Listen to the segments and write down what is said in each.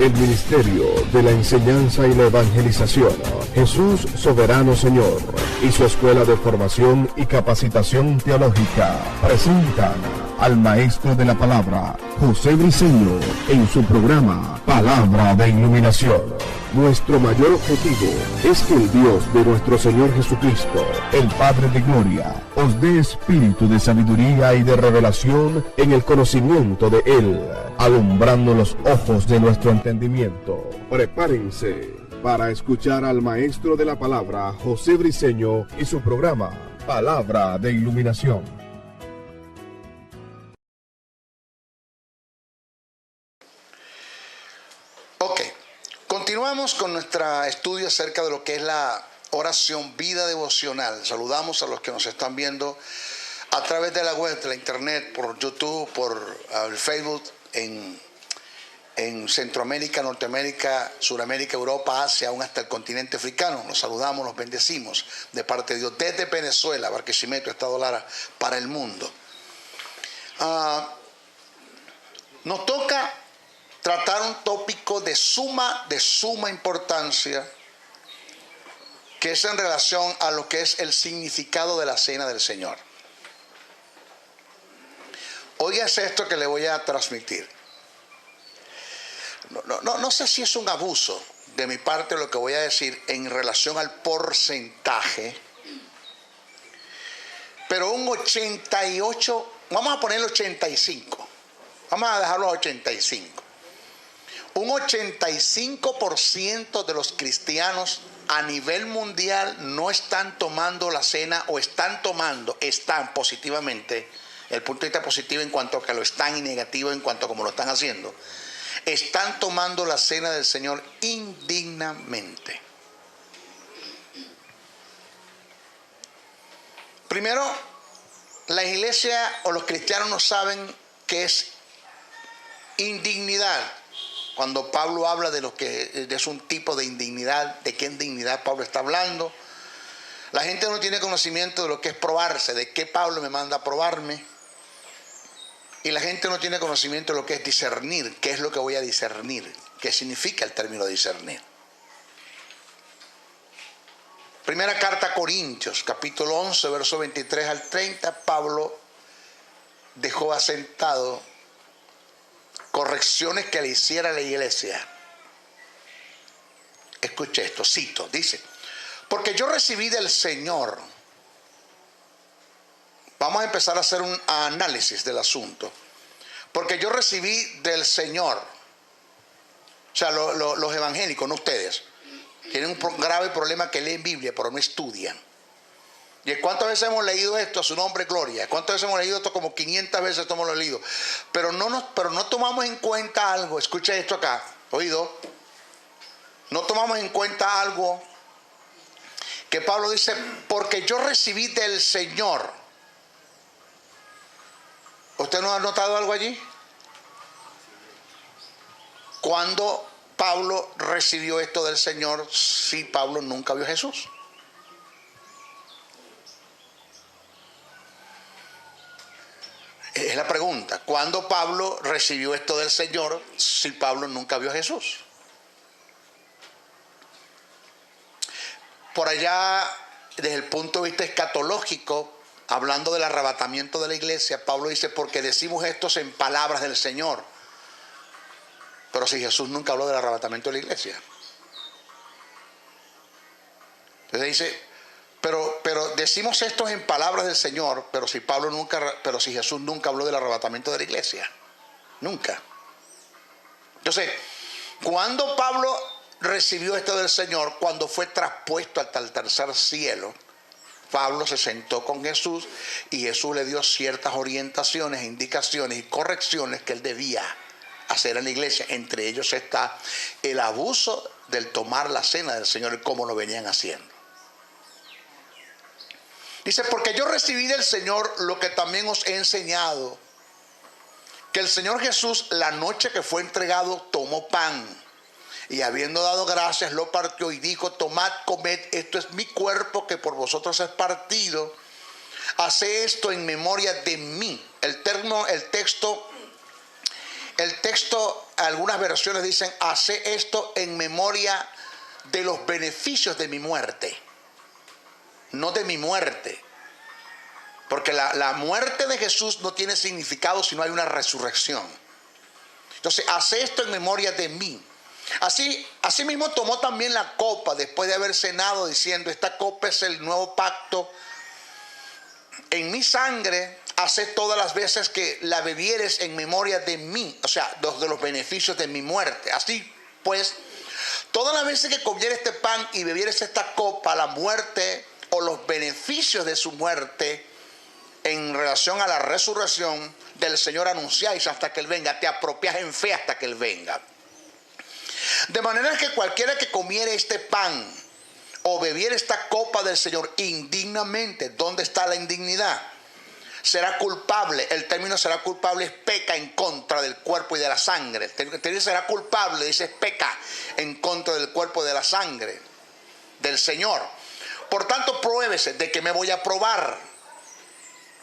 el ministerio de la enseñanza y la evangelización, Jesús Soberano Señor, y su escuela de formación y capacitación teológica presentan al maestro de la palabra, José Briceño, en su programa Palabra de Iluminación. Nuestro mayor objetivo es que el Dios de nuestro Señor Jesucristo, el Padre de Gloria, os dé espíritu de sabiduría y de revelación en el conocimiento de Él, alumbrando los ojos de nuestro entendimiento. Prepárense para escuchar al maestro de la palabra, José Briceño, y su programa Palabra de Iluminación. Continuamos con nuestro estudio acerca de lo que es la oración, vida devocional. Saludamos a los que nos están viendo a través de la web, de la internet, por YouTube, por el Facebook, en Centroamérica, Norteamérica, Suramérica, Europa, Asia, aún hasta el continente africano. Los saludamos, los bendecimos de parte de Dios desde Venezuela, Barquisimeto, Estado Lara, para el mundo. Nos toca tratar un tópico de suma importancia, que es en relación a lo que es el significado de la cena del Señor. Óigase esto que le voy a transmitir. No sé si es un abuso de mi parte lo que voy a decir en relación al porcentaje, pero un 88, vamos a ponerle 85, vamos a dejarlo a 85. Un 85% de los cristianos a nivel mundial no están tomando la cena o están positivamente, el punto de vista positivo en cuanto a que lo están y negativo en cuanto a cómo lo están haciendo, están tomando la cena del Señor indignamente. Primero, la iglesia o los cristianos no saben qué es indignidad. Cuando Pablo habla de lo que es un tipo de indignidad, ¿de qué indignidad Pablo está hablando? La gente no tiene conocimiento de lo que es probarse, de qué Pablo me manda a probarme. Y la gente no tiene conocimiento de lo que es discernir, qué es lo que voy a discernir, qué significa el término discernir. Primera carta a Corintios, capítulo 11, verso 23 al 30, Pablo dejó asentado correcciones que le hiciera la iglesia. Escuche esto, cito, dice: porque yo recibí del Señor. Vamos a empezar a hacer un análisis del asunto. Porque yo recibí del Señor. O sea, los evangélicos, no ustedes, tienen un grave problema que leen Biblia pero no estudian. ¿Y cuántas veces hemos leído esto? A su nombre, gloria. ¿Cuántas veces hemos leído esto? Como 500 veces esto hemos leído. Pero no tomamos en cuenta algo. Escucha esto acá. ¿Oído? No tomamos en cuenta algo que Pablo dice: porque yo recibí del Señor. ¿Usted no ha notado algo allí? ¿Cuándo Pablo recibió esto del Señor si Pablo nunca vio a Jesús? Es la pregunta. ¿Cuándo Pablo recibió esto del Señor si Pablo nunca vio a Jesús? Por allá, desde el punto de vista escatológico, hablando del arrebatamiento de la iglesia, Pablo dice: porque decimos estos en palabras del Señor. Pero si Jesús nunca habló del arrebatamiento de la iglesia. Entonces dice: pero decimos esto en palabras del Señor, pero si Jesús nunca habló del arrebatamiento de la iglesia. Nunca. Entonces, cuando Pablo recibió esto del Señor, cuando fue traspuesto hasta el tercer cielo, Pablo se sentó con Jesús y Jesús le dio ciertas orientaciones, indicaciones y correcciones que él debía hacer en la iglesia. Entre ellos está el abuso del tomar la cena del Señor y cómo lo venían haciendo. Dice: porque yo recibí del Señor lo que también os he enseñado, que el Señor Jesús, la noche que fue entregado, tomó pan y habiendo dado gracias lo partió y dijo: tomad, comed, esto es mi cuerpo que por vosotros es partido, haced esto en memoria de mí. El texto algunas versiones dicen, hace esto en memoria de los beneficios de mi muerte, no de mi muerte. Porque la muerte de Jesús no tiene significado si no hay una resurrección. Entonces, hace esto en memoria de mí. Así mismo tomó también la copa después de haber cenado, diciendo, esta copa es el nuevo pacto en mi sangre. Haced todas las veces que la bebieres en memoria de mí, o sea, de los beneficios de mi muerte. Así pues, todas las veces que comieres este pan y bebieres esta copa, la muerte o los beneficios de su muerte en relación a la resurrección del Señor anunciáis hasta que Él venga. Te apropias en fe hasta que Él venga. De manera que cualquiera que comiere este pan o bebiere esta copa del Señor indignamente, ¿dónde está la indignidad? Será culpable. El término será culpable es peca en contra del cuerpo y de la sangre. El término será culpable, dice peca en contra del cuerpo y de la sangre del Señor. Por tanto, pruébese. ¿De qué me voy a probar?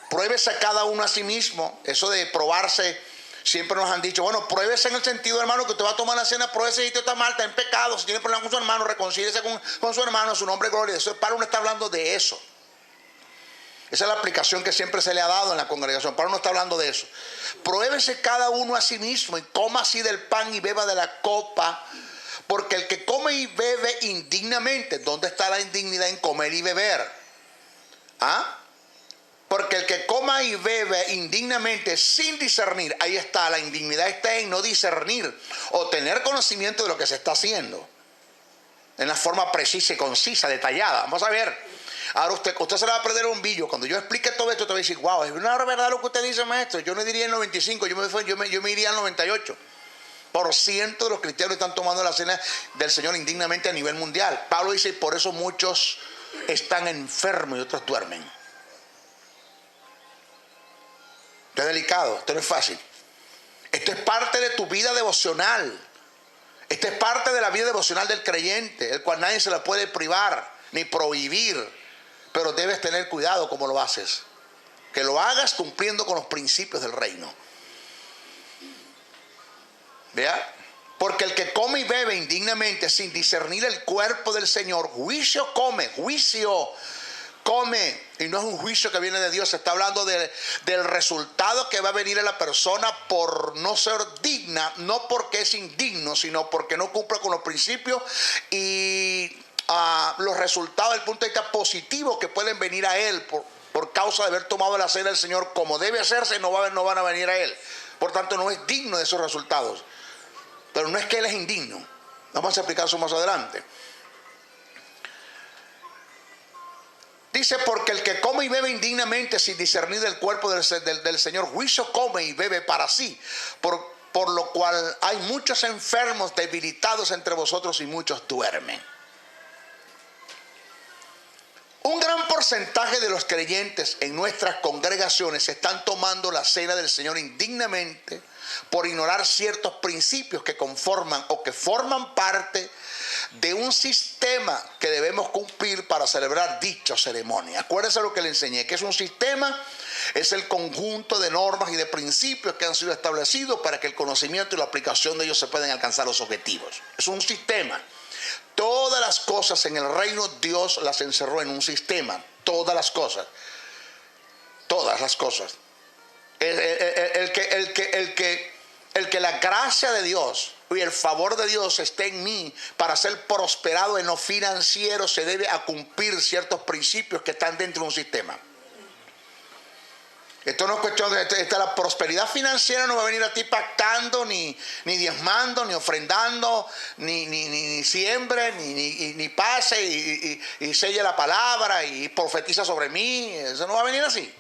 Pruébese a cada uno a sí mismo. Eso de probarse, siempre nos han dicho, bueno, pruébese en el sentido, hermano, que usted va a tomar la cena, pruébese si usted está mal, está en pecado, si tiene problemas con su hermano, reconcíliese con su hermano, su nombre gloria. Eso, Pablo no está hablando de eso. Esa es la aplicación que siempre se le ha dado en la congregación. Pablo no está hablando de eso. Pruébese cada uno a sí mismo y coma así del pan y beba de la copa. Porque el que come y bebe indignamente, ¿dónde está la indignidad en comer y beber? ¿Ah? Porque el que coma y bebe indignamente sin discernir, ahí está, la indignidad está en no discernir o tener conocimiento de lo que se está haciendo. En la forma precisa y concisa, detallada. Vamos a ver. Ahora usted se le va a perder un billo. Cuando yo explique todo esto, te va a decir, wow, es una verdad lo que usted dice, maestro. Yo no diría el 95, yo me iría al 98% de los cristianos están tomando la cena del Señor indignamente a nivel mundial. Pablo dice, por eso muchos están enfermos y otros duermen. Esto es delicado, esto no es fácil. Esto es parte de tu vida devocional. Esto es parte de la vida devocional del creyente, el cual nadie se la puede privar ni prohibir. Pero debes tener cuidado como lo haces. Que lo hagas cumpliendo con los principios del reino. ¿Vea? Porque el que come y bebe indignamente sin discernir el cuerpo del Señor, juicio come. Y no es un juicio que viene de Dios. Se está hablando del resultado que va a venir a la persona por no ser digna. No porque es indigno, sino porque no cumple con los principios y los resultados desde el punto de vista positivo que pueden venir a él por causa de haber tomado la cena del Señor como debe hacerse, no van a venir a él. Por tanto, no es digno de esos resultados. Pero no es que él es indigno. Vamos a explicar eso más adelante. Dice, porque el que come y bebe indignamente sin discernir el cuerpo del Señor, juicio come y bebe para sí. Por lo cual hay muchos enfermos, debilitados entre vosotros y muchos duermen. Un gran porcentaje de los creyentes en nuestras congregaciones están tomando la cena del Señor indignamente por ignorar ciertos principios que conforman o que forman parte de un sistema que debemos cumplir para celebrar dicha ceremonia. Acuérdense lo que le enseñé, que es un sistema, es el conjunto de normas y de principios que han sido establecidos para que el conocimiento y la aplicación de ellos se puedan alcanzar los objetivos. Es un sistema. Todas las cosas en el reino Dios las encerró en un sistema. Todas las cosas. El que la gracia de Dios y el favor de Dios esté en mí para ser prosperado en lo financiero, se debe a cumplir ciertos principios que están dentro de un sistema. Esto no es cuestión de la prosperidad financiera, no va a venir a ti pactando, ni diezmando, ni ofrendando, ni siembre, ni pase y selle la palabra y profetiza sobre mí. Eso no va a venir así.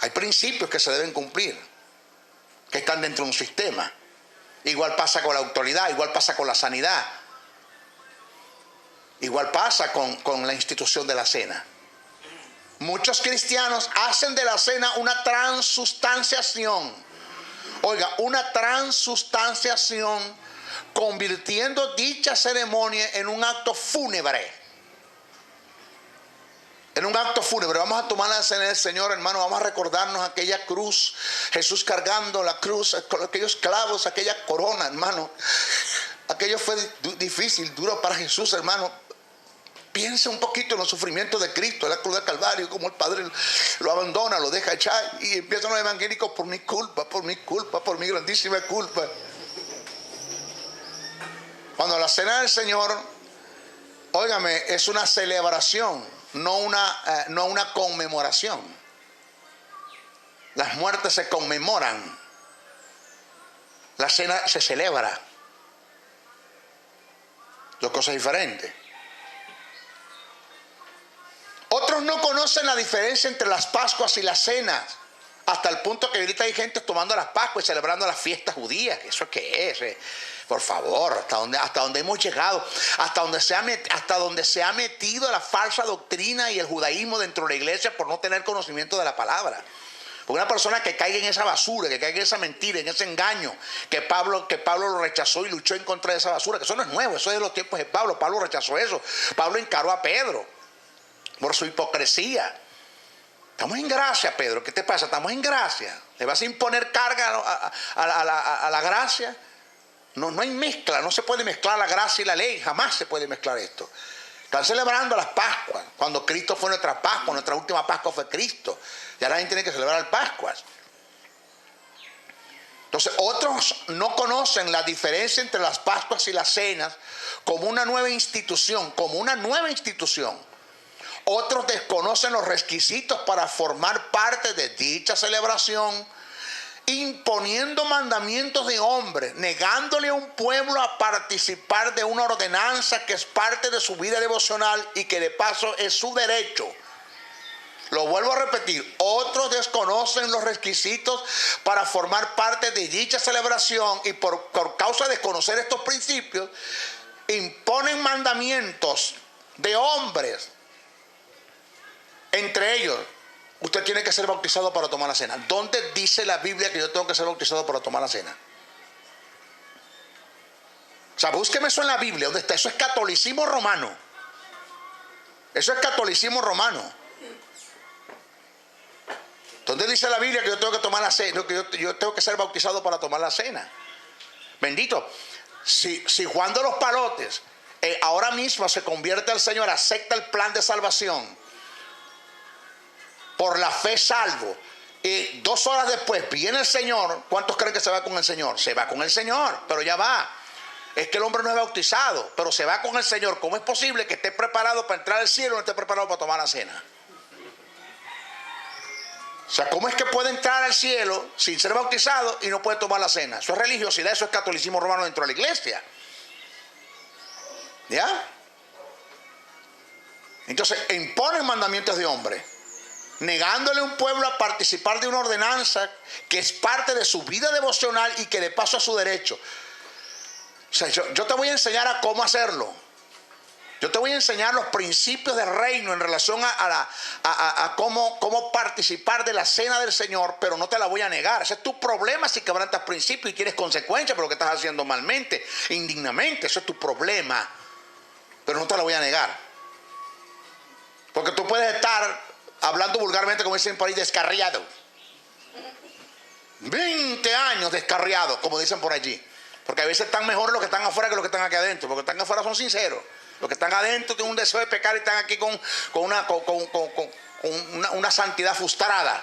Hay principios que se deben cumplir, que están dentro de un sistema. Igual pasa con la autoridad, igual pasa con la sanidad, igual pasa con la institución de la cena. Muchos cristianos hacen de la cena una transustanciación. Oiga, una transustanciación, convirtiendo dicha ceremonia en un acto fúnebre. En un acto fúnebre, vamos a tomar la cena del Señor, hermano, vamos a recordarnos aquella cruz, Jesús cargando la cruz, aquellos clavos, aquella corona, hermano. Aquello fue difícil, duro para Jesús, hermano. Piensa un poquito en los sufrimientos de Cristo, en la cruz del Calvario, como el Padre lo abandona, lo deja echar, y empiezan los evangélicos: por mi culpa, por mi culpa, por mi grandísima culpa. Cuando la cena del Señor, óigame, es una celebración, no una conmemoración. Las muertes se conmemoran, la cena se celebra. Dos cosas diferentes. Otros no conocen la diferencia entre las Pascuas y las cenas, hasta el punto que ahorita hay gente tomando las Pascuas y celebrando las fiestas judías. ¿Eso qué es? Por favor, hasta donde hemos llegado, hasta donde se ha metido la falsa doctrina y el judaísmo dentro de la iglesia por no tener conocimiento de la palabra. Porque una persona que caiga en esa basura, que caiga en esa mentira, en ese engaño, que Pablo lo rechazó y luchó en contra de esa basura, que eso no es nuevo, eso es de los tiempos de Pablo. Pablo rechazó eso. Pablo encaró a Pedro por su hipocresía. Estamos en gracia, Pedro. ¿Qué te pasa? Estamos en gracia. ¿Le vas a imponer carga a la gracia? No hay mezcla, no se puede mezclar la gracia y la ley, jamás se puede mezclar esto. Están celebrando las Pascuas, cuando Cristo fue nuestra Pascua, nuestra última Pascua fue Cristo. Ya la gente tiene que celebrar Pascuas. Entonces, otros no conocen la diferencia entre las Pascuas y las cenas como una nueva institución, Otros desconocen los requisitos para formar parte de dicha celebración, imponiendo mandamientos de hombres, negándole a un pueblo a participar de una ordenanza que es parte de su vida devocional y que de paso es su derecho. Lo vuelvo a repetir, otros desconocen los requisitos para formar parte de dicha celebración y por causa de desconocer estos principios, imponen mandamientos de hombres. Entre ellos, usted tiene que ser bautizado para tomar la cena. ¿Dónde dice la Biblia que yo tengo que ser bautizado para tomar la cena? O sea, búsqueme eso en la Biblia. ¿Dónde está? Eso es catolicismo romano. ¿Dónde dice la Biblia que yo tengo que tomar la cena? Que yo tengo que ser bautizado para tomar la cena. Bendito. Si Juan de los Palotes ahora mismo se convierte al Señor, acepta el plan de salvación, por la fe salvo, y 2 horas después viene el Señor, ¿cuántos creen que se va con el Señor? Se va con el Señor, pero ya va. Es que el hombre no es bautizado, pero se va con el Señor. ¿Cómo es posible que esté preparado para entrar al cielo y no esté preparado para tomar la cena? O sea, ¿cómo es que puede entrar al cielo sin ser bautizado y no puede tomar la cena? Eso es religiosidad, eso es catolicismo romano dentro de la iglesia. ¿Ya? Entonces, imponen mandamientos de hombres, negándole a un pueblo a participar de una ordenanza que es parte de su vida devocional y que de paso es su derecho. O sea, yo te voy a enseñar a cómo hacerlo. Yo te voy a enseñar los principios del reino en relación a cómo participar de la cena del Señor, pero no te la voy a negar. Ese es tu problema si quebrantas principios y tienes consecuencias por lo que estás haciendo malmente, indignamente. Eso es tu problema, pero no te la voy a negar. Porque tú puedes estar hablando vulgarmente, como dicen por ahí, descarriado. 20 años descarriado, como dicen por allí. Porque a veces están mejores los que están afuera que los que están aquí adentro. Porque los que están afuera son sinceros. Los que están adentro tienen un deseo de pecar y están aquí con una santidad frustrada.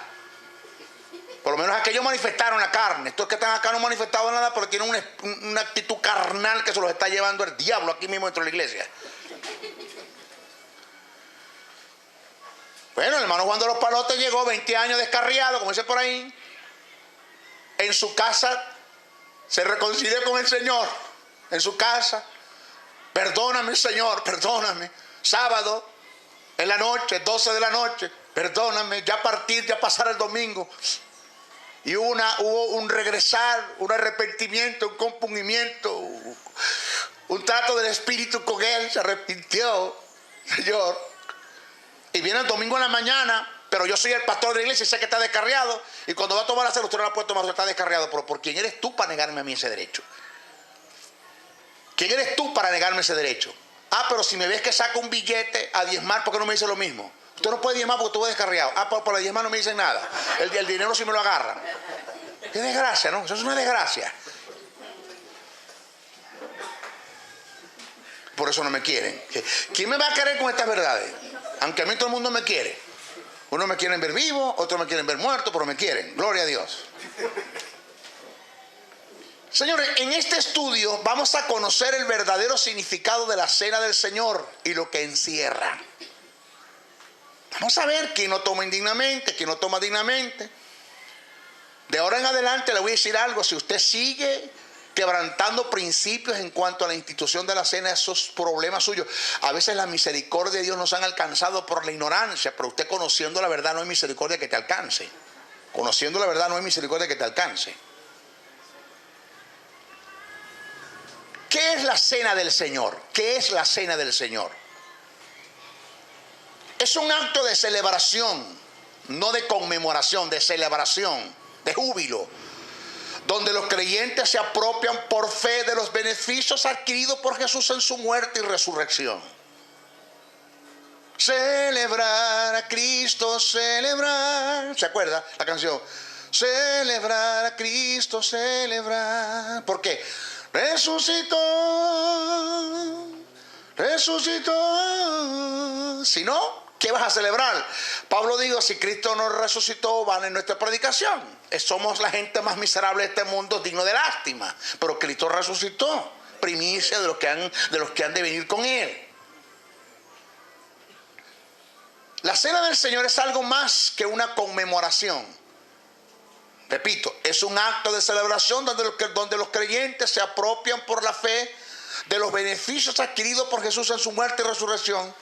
Por lo menos aquellos manifestaron la carne. Estos que están acá no han manifestado nada, pero tienen una actitud carnal que se los está llevando el diablo aquí mismo dentro de la iglesia. Bueno, el hermano Juan de los Palotes llegó 20 años descarriado, como dice por ahí. En su casa se reconcilió con el Señor. En su casa. Perdóname, Señor, perdóname. Sábado, en la noche, 12 de la noche. Perdóname, ya pasar el domingo. Y hubo un regresar, un arrepentimiento, un compunimiento, un trato del Espíritu con él. Se arrepintió, Señor. Y viene el domingo en la mañana, pero yo soy el pastor de la iglesia y sé que está descarriado. Y cuando va a tomar la cena, usted no la puede tomar, usted está descarriado. Pero ¿por quién eres tú para negarme a mí ese derecho? ¿Quién eres tú para negarme ese derecho? Ah, pero si me ves que saco un billete a diezmar, ¿por qué no me dice lo mismo? Usted no puede diezmar porque tú vas descarriado. Ah, por la diezma no me dicen nada. El dinero sí me lo agarran. Qué desgracia, ¿no? Eso es una desgracia. Por eso no me quieren. ¿Quién me va a querer con estas verdades? Aunque a mí todo el mundo me quiere. Unos me quieren ver vivo, otros me quieren ver muerto, pero me quieren. Gloria a Dios. Señores, en este estudio vamos a conocer el verdadero significado de la cena del Señor y lo que encierra. Vamos a ver quién no toma indignamente, quién no toma dignamente. De ahora en adelante le voy a decir algo. Si usted sigue quebrantando principios en cuanto a la institución de la cena, esos problemas suyos. A veces la misericordia de Dios nos han alcanzado por la ignorancia, pero usted conociendo la verdad no hay misericordia que te alcance. Conociendo la verdad no hay misericordia que te alcance. ¿Qué es la cena del Señor? ¿Qué es la cena del Señor? Es un acto de celebración, no de conmemoración, de celebración, de júbilo, donde los creyentes se apropian por fe de los beneficios adquiridos por Jesús en su muerte y resurrección. Celebrar a Cristo, celebrar. ¿Se acuerda la canción? Celebrar a Cristo, celebrar. ¿Por qué? Resucitó, resucitó. Si no, ¿qué vas a celebrar? Pablo dijo, si Cristo no resucitó, van en nuestra predicación. Somos la gente más miserable de este mundo, digno de lástima. Pero Cristo resucitó, primicia de los que han de venir con Él. La cena del Señor es algo más que una conmemoración. Repito, es un acto de celebración donde los creyentes se apropian por la fe de los beneficios adquiridos por Jesús en su muerte y resurrección.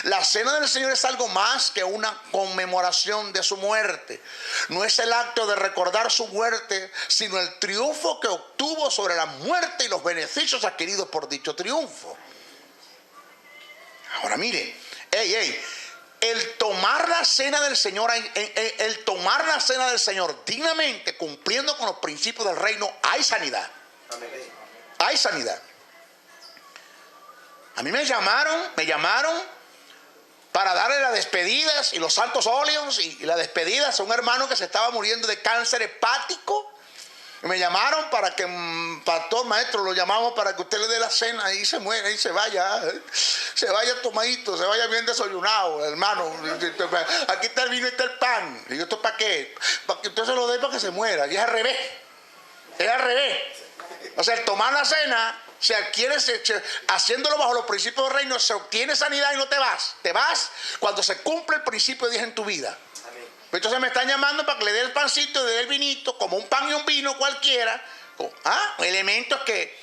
La cena del Señor es algo más que una conmemoración de su muerte. No es el acto de recordar su muerte, sino el triunfo que obtuvo sobre la muerte y los beneficios adquiridos por dicho triunfo. Ahora mire, el tomar la cena del Señor, dignamente, cumpliendo con los principios del reino, hay sanidad. Hay sanidad. A mí me llamaron para darle las despedidas y los santos óleos y las despedidas a un hermano que se estaba muriendo de cáncer hepático. Y me llamaron para que, pastor, maestro, lo llamamos para que usted le dé la cena y se muera y se vaya tomadito, se vaya bien desayunado, hermano. Aquí está el vino y está el pan. Y yo, ¿esto para qué? Para que usted se lo dé para que se muera. Y es al revés. Es al revés. O sea, el tomar la cena se adquiere, haciéndolo bajo los principios del reino, se obtiene sanidad y no te vas. Te vas cuando se cumple el principio de Dios en tu vida. Entonces me están llamando para que le dé el pancito y le dé el vinito, como un pan y un vino cualquiera. Elementos que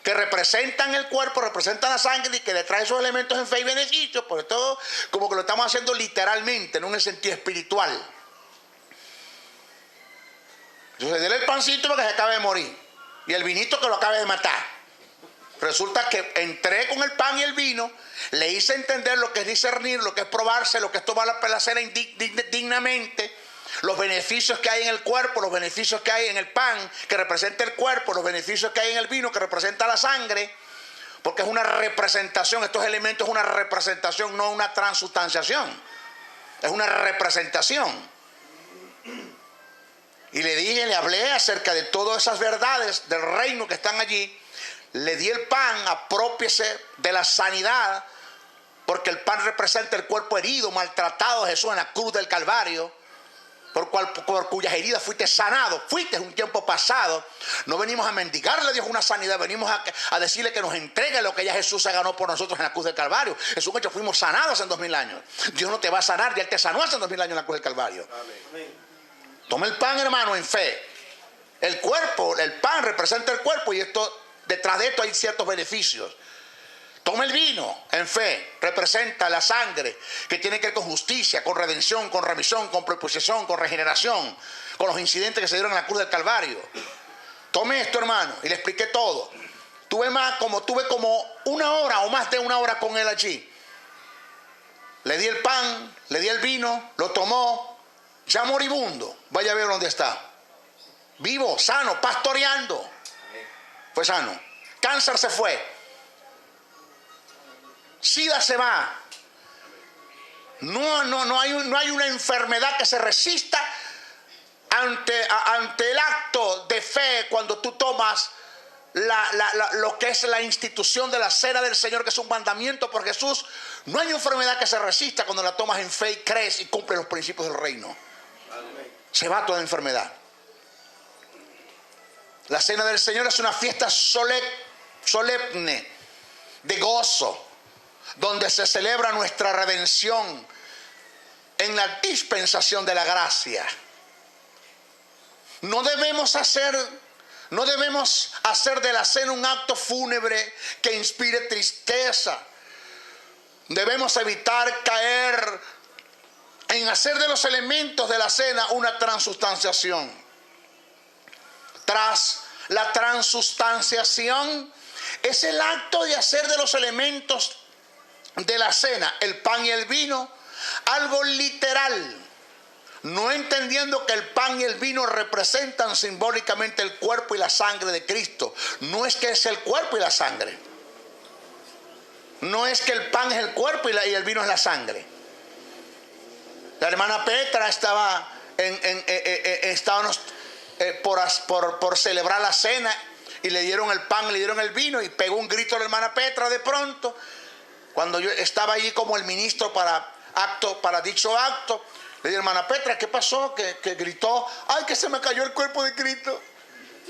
representan el cuerpo, representan la sangre y que le trae esos elementos en fe y beneficio. Por todo, como que lo estamos haciendo literalmente, no en el sentido espiritual. Entonces déle el pancito para que se acabe de morir y el vinito que lo acabe de matar. Resulta que entré con el pan y el vino, le hice entender lo que es discernir, lo que es probarse, lo que es tomar la cena dignamente, los beneficios que hay en el cuerpo, los beneficios que hay en el pan, que representa el cuerpo, los beneficios que hay en el vino, que representa la sangre, porque es una representación, estos elementos es una representación, no una transustanciación, es una representación. Y le hablé acerca de todas esas verdades del reino que están allí. Le di el pan, aprópiese de la sanidad, porque el pan representa el cuerpo herido, maltratado de Jesús en la cruz del Calvario, por cuyas heridas fuiste sanado, fuiste en un tiempo pasado. No venimos a mendigarle a Dios una sanidad, venimos a decirle que nos entregue lo que ya Jesús se ganó por nosotros en la cruz del Calvario. Es un hecho, fuimos sanados en 2000 años. Dios no te va a sanar, ya Él te sanó hace 2000 años en la cruz del Calvario. Amén. Toma el pan, hermano, en fe. El cuerpo, el pan representa el cuerpo y detrás de esto hay ciertos beneficios. Toma el vino en fe, representa la sangre que tiene que ver con justicia, con redención, con remisión, con proposición, con regeneración, con los incidentes que se dieron en la cruz del Calvario. Tome esto, hermano, y le expliqué todo. Tuve como una hora o más de una hora con él allí. Le di el pan, le di el vino, lo tomó, ya moribundo. Vaya a ver dónde está. Vivo, sano, pastoreando. Fue sano. Cáncer se fue. SIDA se va. No hay una enfermedad que se resista ante el acto de fe cuando tú tomas lo que es la institución de la cena del Señor, que es un mandamiento por Jesús. No hay enfermedad que se resista cuando la tomas en fe y crees y cumples los principios del reino. Se va toda enfermedad. La cena del Señor es una fiesta solemne, de gozo, donde se celebra nuestra redención en la dispensación de la gracia. No debemos hacer de la cena un acto fúnebre que inspire tristeza. Debemos evitar caer en hacer de los elementos de la cena una transustanciación. Tras la transustanciación es el acto de hacer de los elementos de la cena, el pan y el vino, algo literal, no entendiendo que el pan y el vino representan simbólicamente el cuerpo y la sangre de Cristo. No es que es el cuerpo y la sangre. No es que el pan es el cuerpo y el vino es la sangre. La hermana Petra estábamos por celebrar la cena y le dieron el pan, le dieron el vino y pegó un grito a la hermana Petra de pronto. Cuando yo estaba allí como el ministro para dicho acto, le dije, hermana Petra, ¿qué pasó? Que gritó, ¡ay, que se me cayó el cuerpo de Cristo!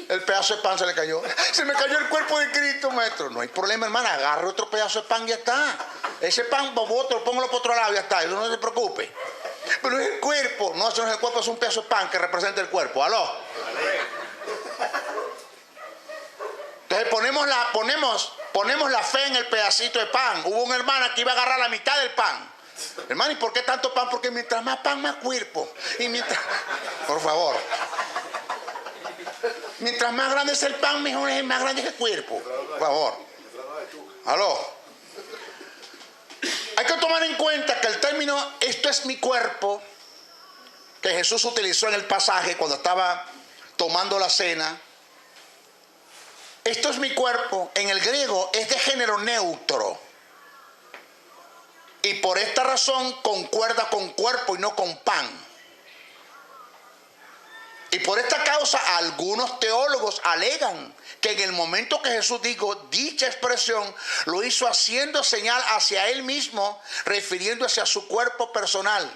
El pedazo de pan se le cayó. Se me cayó el cuerpo de Cristo, maestro. No hay problema, hermana, agarre otro pedazo de pan y ya está. Ese pan, póngalo por otro lado y ya está, eso no se preocupe. Pero es el cuerpo. No, eso no es el cuerpo, es un pedazo de pan que representa el cuerpo. ¿Aló? Entonces ponemos la fe en el pedacito de pan. Hubo una hermana que iba a agarrar la mitad del pan. Hermano, ¿y por qué tanto pan? Porque mientras más pan, más cuerpo. Por favor. Mientras más grande es el pan, mejor es más grande es el cuerpo. Por favor. ¿Aló? Hay que tomar en cuenta que el término "esto es mi cuerpo", que Jesús utilizó en el pasaje cuando estaba tomando la cena, "esto es mi cuerpo", en el griego es de género neutro. Y por esta razón concuerda con cuerpo y no con pan. Y por esta causa algunos teólogos alegan que en el momento que Jesús dijo dicha expresión, lo hizo haciendo señal hacia él mismo, refiriéndose a su cuerpo personal,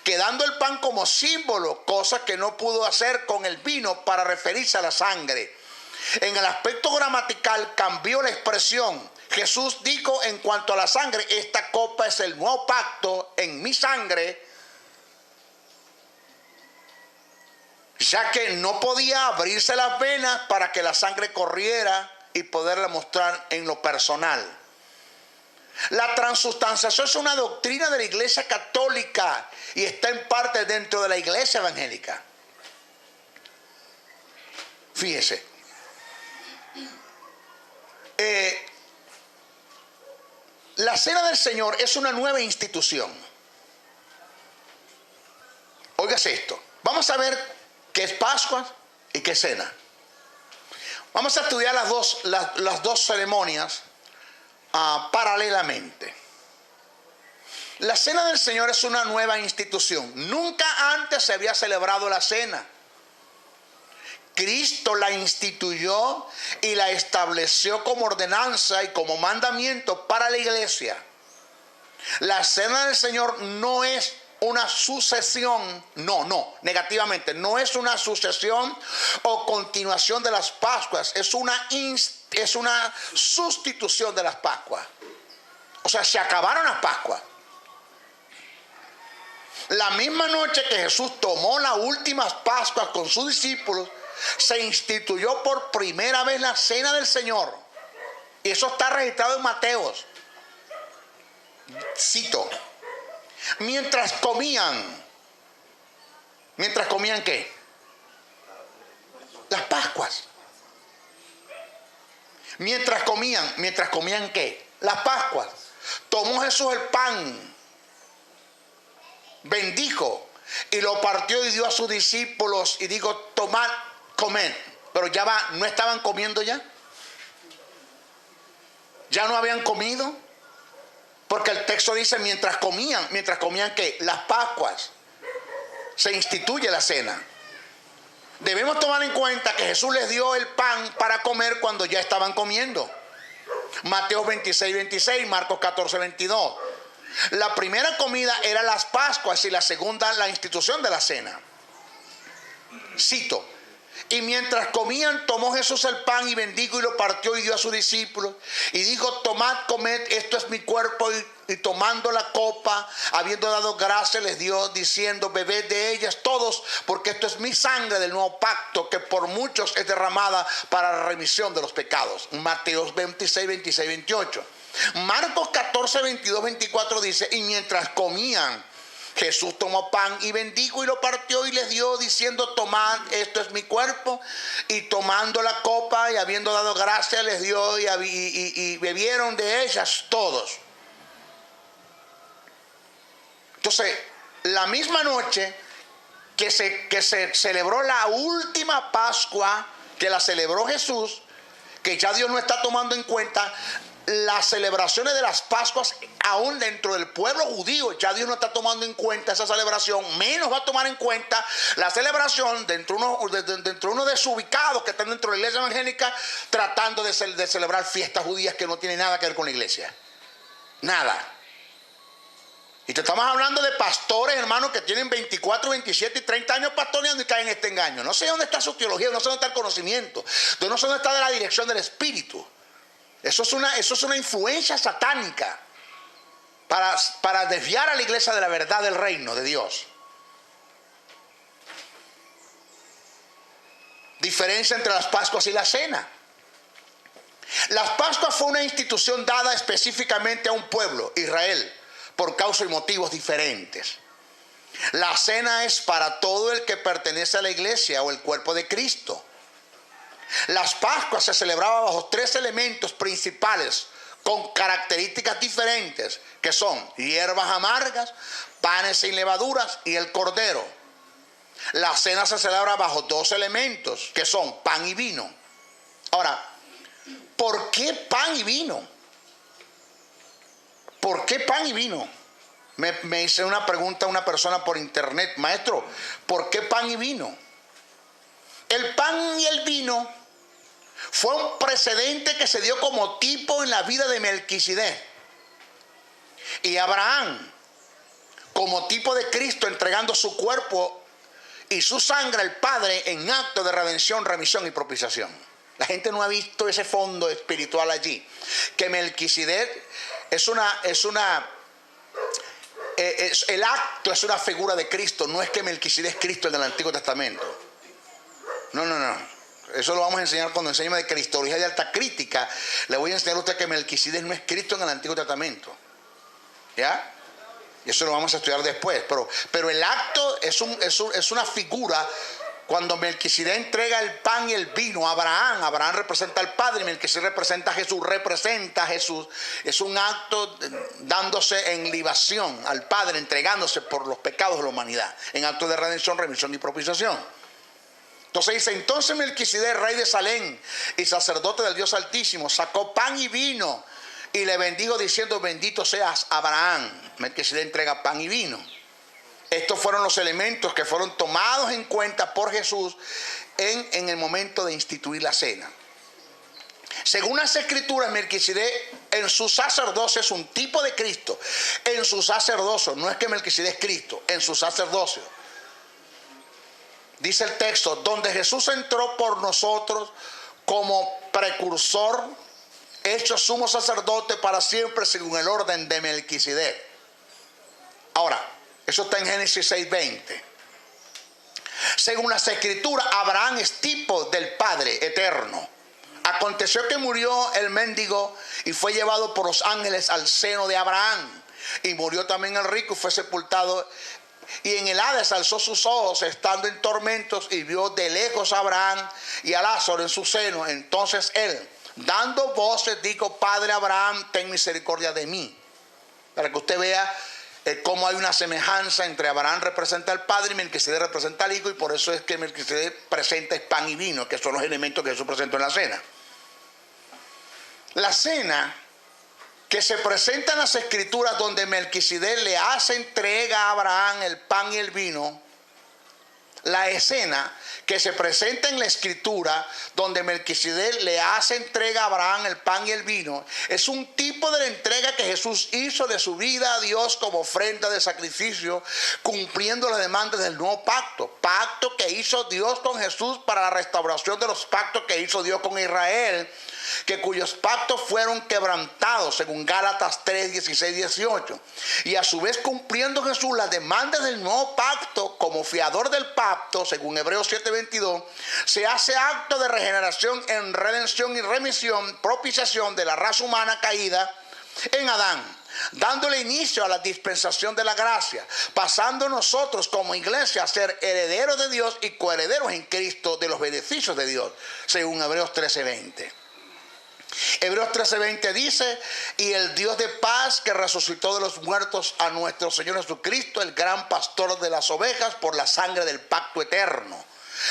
quedando el pan como símbolo, cosa que no pudo hacer con el vino para referirse a la sangre. En el aspecto gramatical cambió la expresión. Jesús dijo en cuanto a la sangre, esta copa es el nuevo pacto en mi sangre, ya que no podía abrirse las venas para que la sangre corriera y poderla mostrar en lo personal. La transustanciación es una doctrina de la Iglesia Católica y está en parte dentro de la Iglesia Evangélica. Fíjese. La cena del Señor es una nueva institución. Óigase esto. Vamos a ver qué es Pascua y qué es cena. Vamos a estudiar las dos ceremonias paralelamente. La cena del Señor es una nueva institución. Nunca antes se había celebrado la cena. Cristo la instituyó y la estableció como ordenanza y como mandamiento para la iglesia. La cena del Señor no es una sucesión, negativamente, no es una sucesión o continuación de las Pascuas, es una sustitución de las Pascuas. O sea, se acabaron las Pascuas. La misma noche que Jesús tomó las últimas Pascuas con sus discípulos, se instituyó por primera vez la cena del Señor. Y eso está registrado en Mateos. Cito. Mientras comían ¿qué? Las Pascuas. Mientras comían ¿qué? Las Pascuas. Tomó Jesús el pan, bendijo y lo partió y dio a sus discípulos y dijo, tomad, comed. Pero ya va, ¿no estaban comiendo ya? ¿Ya no habían comido? Porque el texto dice mientras comían ¿qué? Las Pascuas. Se instituye la cena. Debemos tomar en cuenta que Jesús les dio el pan para comer cuando ya estaban comiendo. Mateo 26, 26, Marcos 14, 22. La primera comida era las Pascuas y la segunda la institución de la cena. Cito: y mientras comían, tomó Jesús el pan y bendijo y lo partió y dio a sus discípulos. Y dijo: tomad, comed, esto es mi cuerpo. Y tomando la copa, habiendo dado gracias, les dio, diciendo: bebed de ellas todos, porque esto es mi sangre del nuevo pacto, que por muchos es derramada para la remisión de los pecados. Mateo 26, 26, 28. Marcos 14, 22, 24 dice: y mientras comían, Jesús tomó pan y bendijo y lo partió y les dio, diciendo: tomad, esto es mi cuerpo. Y tomando la copa y habiendo dado gracias, les dio y bebieron de ellas todos. Entonces, la misma noche que se celebró la última Pascua, que la celebró Jesús, que ya Dios no está tomando en cuenta las celebraciones de las Pascuas, aún dentro del pueblo judío, ya Dios no está tomando en cuenta esa celebración, menos va a tomar en cuenta la celebración dentro de unos desubicados que están dentro de la iglesia evangélica, tratando de celebrar fiestas judías que no tienen nada que ver con la iglesia. Nada. Y te estamos hablando de pastores, hermanos, que tienen 24, 27 y 30 años pastoreando y caen en este engaño. No sé dónde está su teología, no sé dónde está el conocimiento, no sé dónde está la dirección del Espíritu. Eso es una influencia satánica para desviar a la iglesia de la verdad del reino de Dios. Diferencia entre las Pascuas y la cena. Las Pascuas fue una institución dada específicamente a un pueblo, Israel, por causa y motivos diferentes. La cena es para todo el que pertenece a la iglesia o el cuerpo de Cristo. Las Pascuas se celebraban bajo 3 elementos principales con características diferentes, que son hierbas amargas, panes sin levaduras y el cordero. La cena se celebra bajo 2 elementos, que son pan y vino. Ahora, ¿por qué pan y vino? ¿Por qué pan y vino? Me hice una pregunta a una persona por internet: maestro, ¿por qué pan y vino? El pan y el vino fue un precedente que se dio como tipo en la vida de Melquisedec y Abraham, como tipo de Cristo entregando su cuerpo y su sangre al Padre en acto de redención, remisión y propiciación. La gente no ha visto ese fondo espiritual allí, que Melquisedec el acto es una figura de Cristo. No es que Melquisedec es Cristo en el Antiguo Testamento. No. Eso lo vamos a enseñar cuando enseñemos de cristología de alta crítica. Le voy a enseñar a usted que Melquisedec no es Cristo en el Antiguo Testamento. ¿Ya? Y eso lo vamos a estudiar después. Pero el acto es una figura. Cuando Melquisedec entrega el pan y el vino a Abraham, Abraham representa al Padre, Melquisedec representa a Jesús. Es un acto dándose en libación al Padre, entregándose por los pecados de la humanidad, en acto de redención, remisión y propiciación. Entonces dice: entonces Melquisedec, rey de Salem y sacerdote del Dios Altísimo, sacó pan y vino y le bendijo diciendo: bendito seas Abraham. Melquisedec entrega pan y vino. Estos fueron los elementos que fueron tomados en cuenta por Jesús en el momento de instituir la cena. Según las Escrituras, Melquisedec en su sacerdocio es un tipo de Cristo. En su sacerdocio, no es que Melquisedec es Cristo, en su sacerdocio. Dice el texto: donde Jesús entró por nosotros como precursor, hecho sumo sacerdote para siempre según el orden de Melquisedec. Ahora, eso está en Génesis 6:20. Según las Escrituras, Abraham es tipo del Padre eterno. Aconteció que murió el mendigo y fue llevado por los ángeles al seno de Abraham. Y murió también el rico y fue sepultado. Y en el Hades alzó sus ojos estando en tormentos y vio de lejos a Abraham y a Lázaro en su seno. Entonces él, dando voces, dijo: Padre Abraham, ten misericordia de mí. Para que usted vea cómo hay una semejanza entre Abraham representa al Padre y Melquisedec representa al Hijo, y por eso es que Melquisedec presenta pan y vino, que son los elementos que Jesús presentó en la cena. La cena que se presenta en las Escrituras, donde Melquisedec le hace entrega a Abraham el pan y el vino, la escena que se presenta en la Escritura, donde Melquisedec le hace entrega a Abraham el pan y el vino, es un tipo de la entrega que Jesús hizo de su vida a Dios como ofrenda de sacrificio, cumpliendo las demandas del nuevo pacto. Pacto que hizo Dios con Jesús para la restauración de los pactos que hizo Dios con Israel, que cuyos pactos fueron quebrantados, según Gálatas 3, 16, 18. Y a su vez cumpliendo Jesús las demandas del nuevo pacto como fiador del pacto, según Hebreos 7, 22, se hace acto de regeneración en redención y remisión, propiciación de la raza humana caída en Adán, dándole inicio a la dispensación de la gracia, pasando nosotros como iglesia a ser herederos de Dios y coherederos en Cristo de los beneficios de Dios, según Hebreos 13, 20. Hebreos 13:20 dice: y el Dios de paz, que resucitó de los muertos a nuestro Señor Jesucristo, el gran pastor de las ovejas, por la sangre del pacto eterno.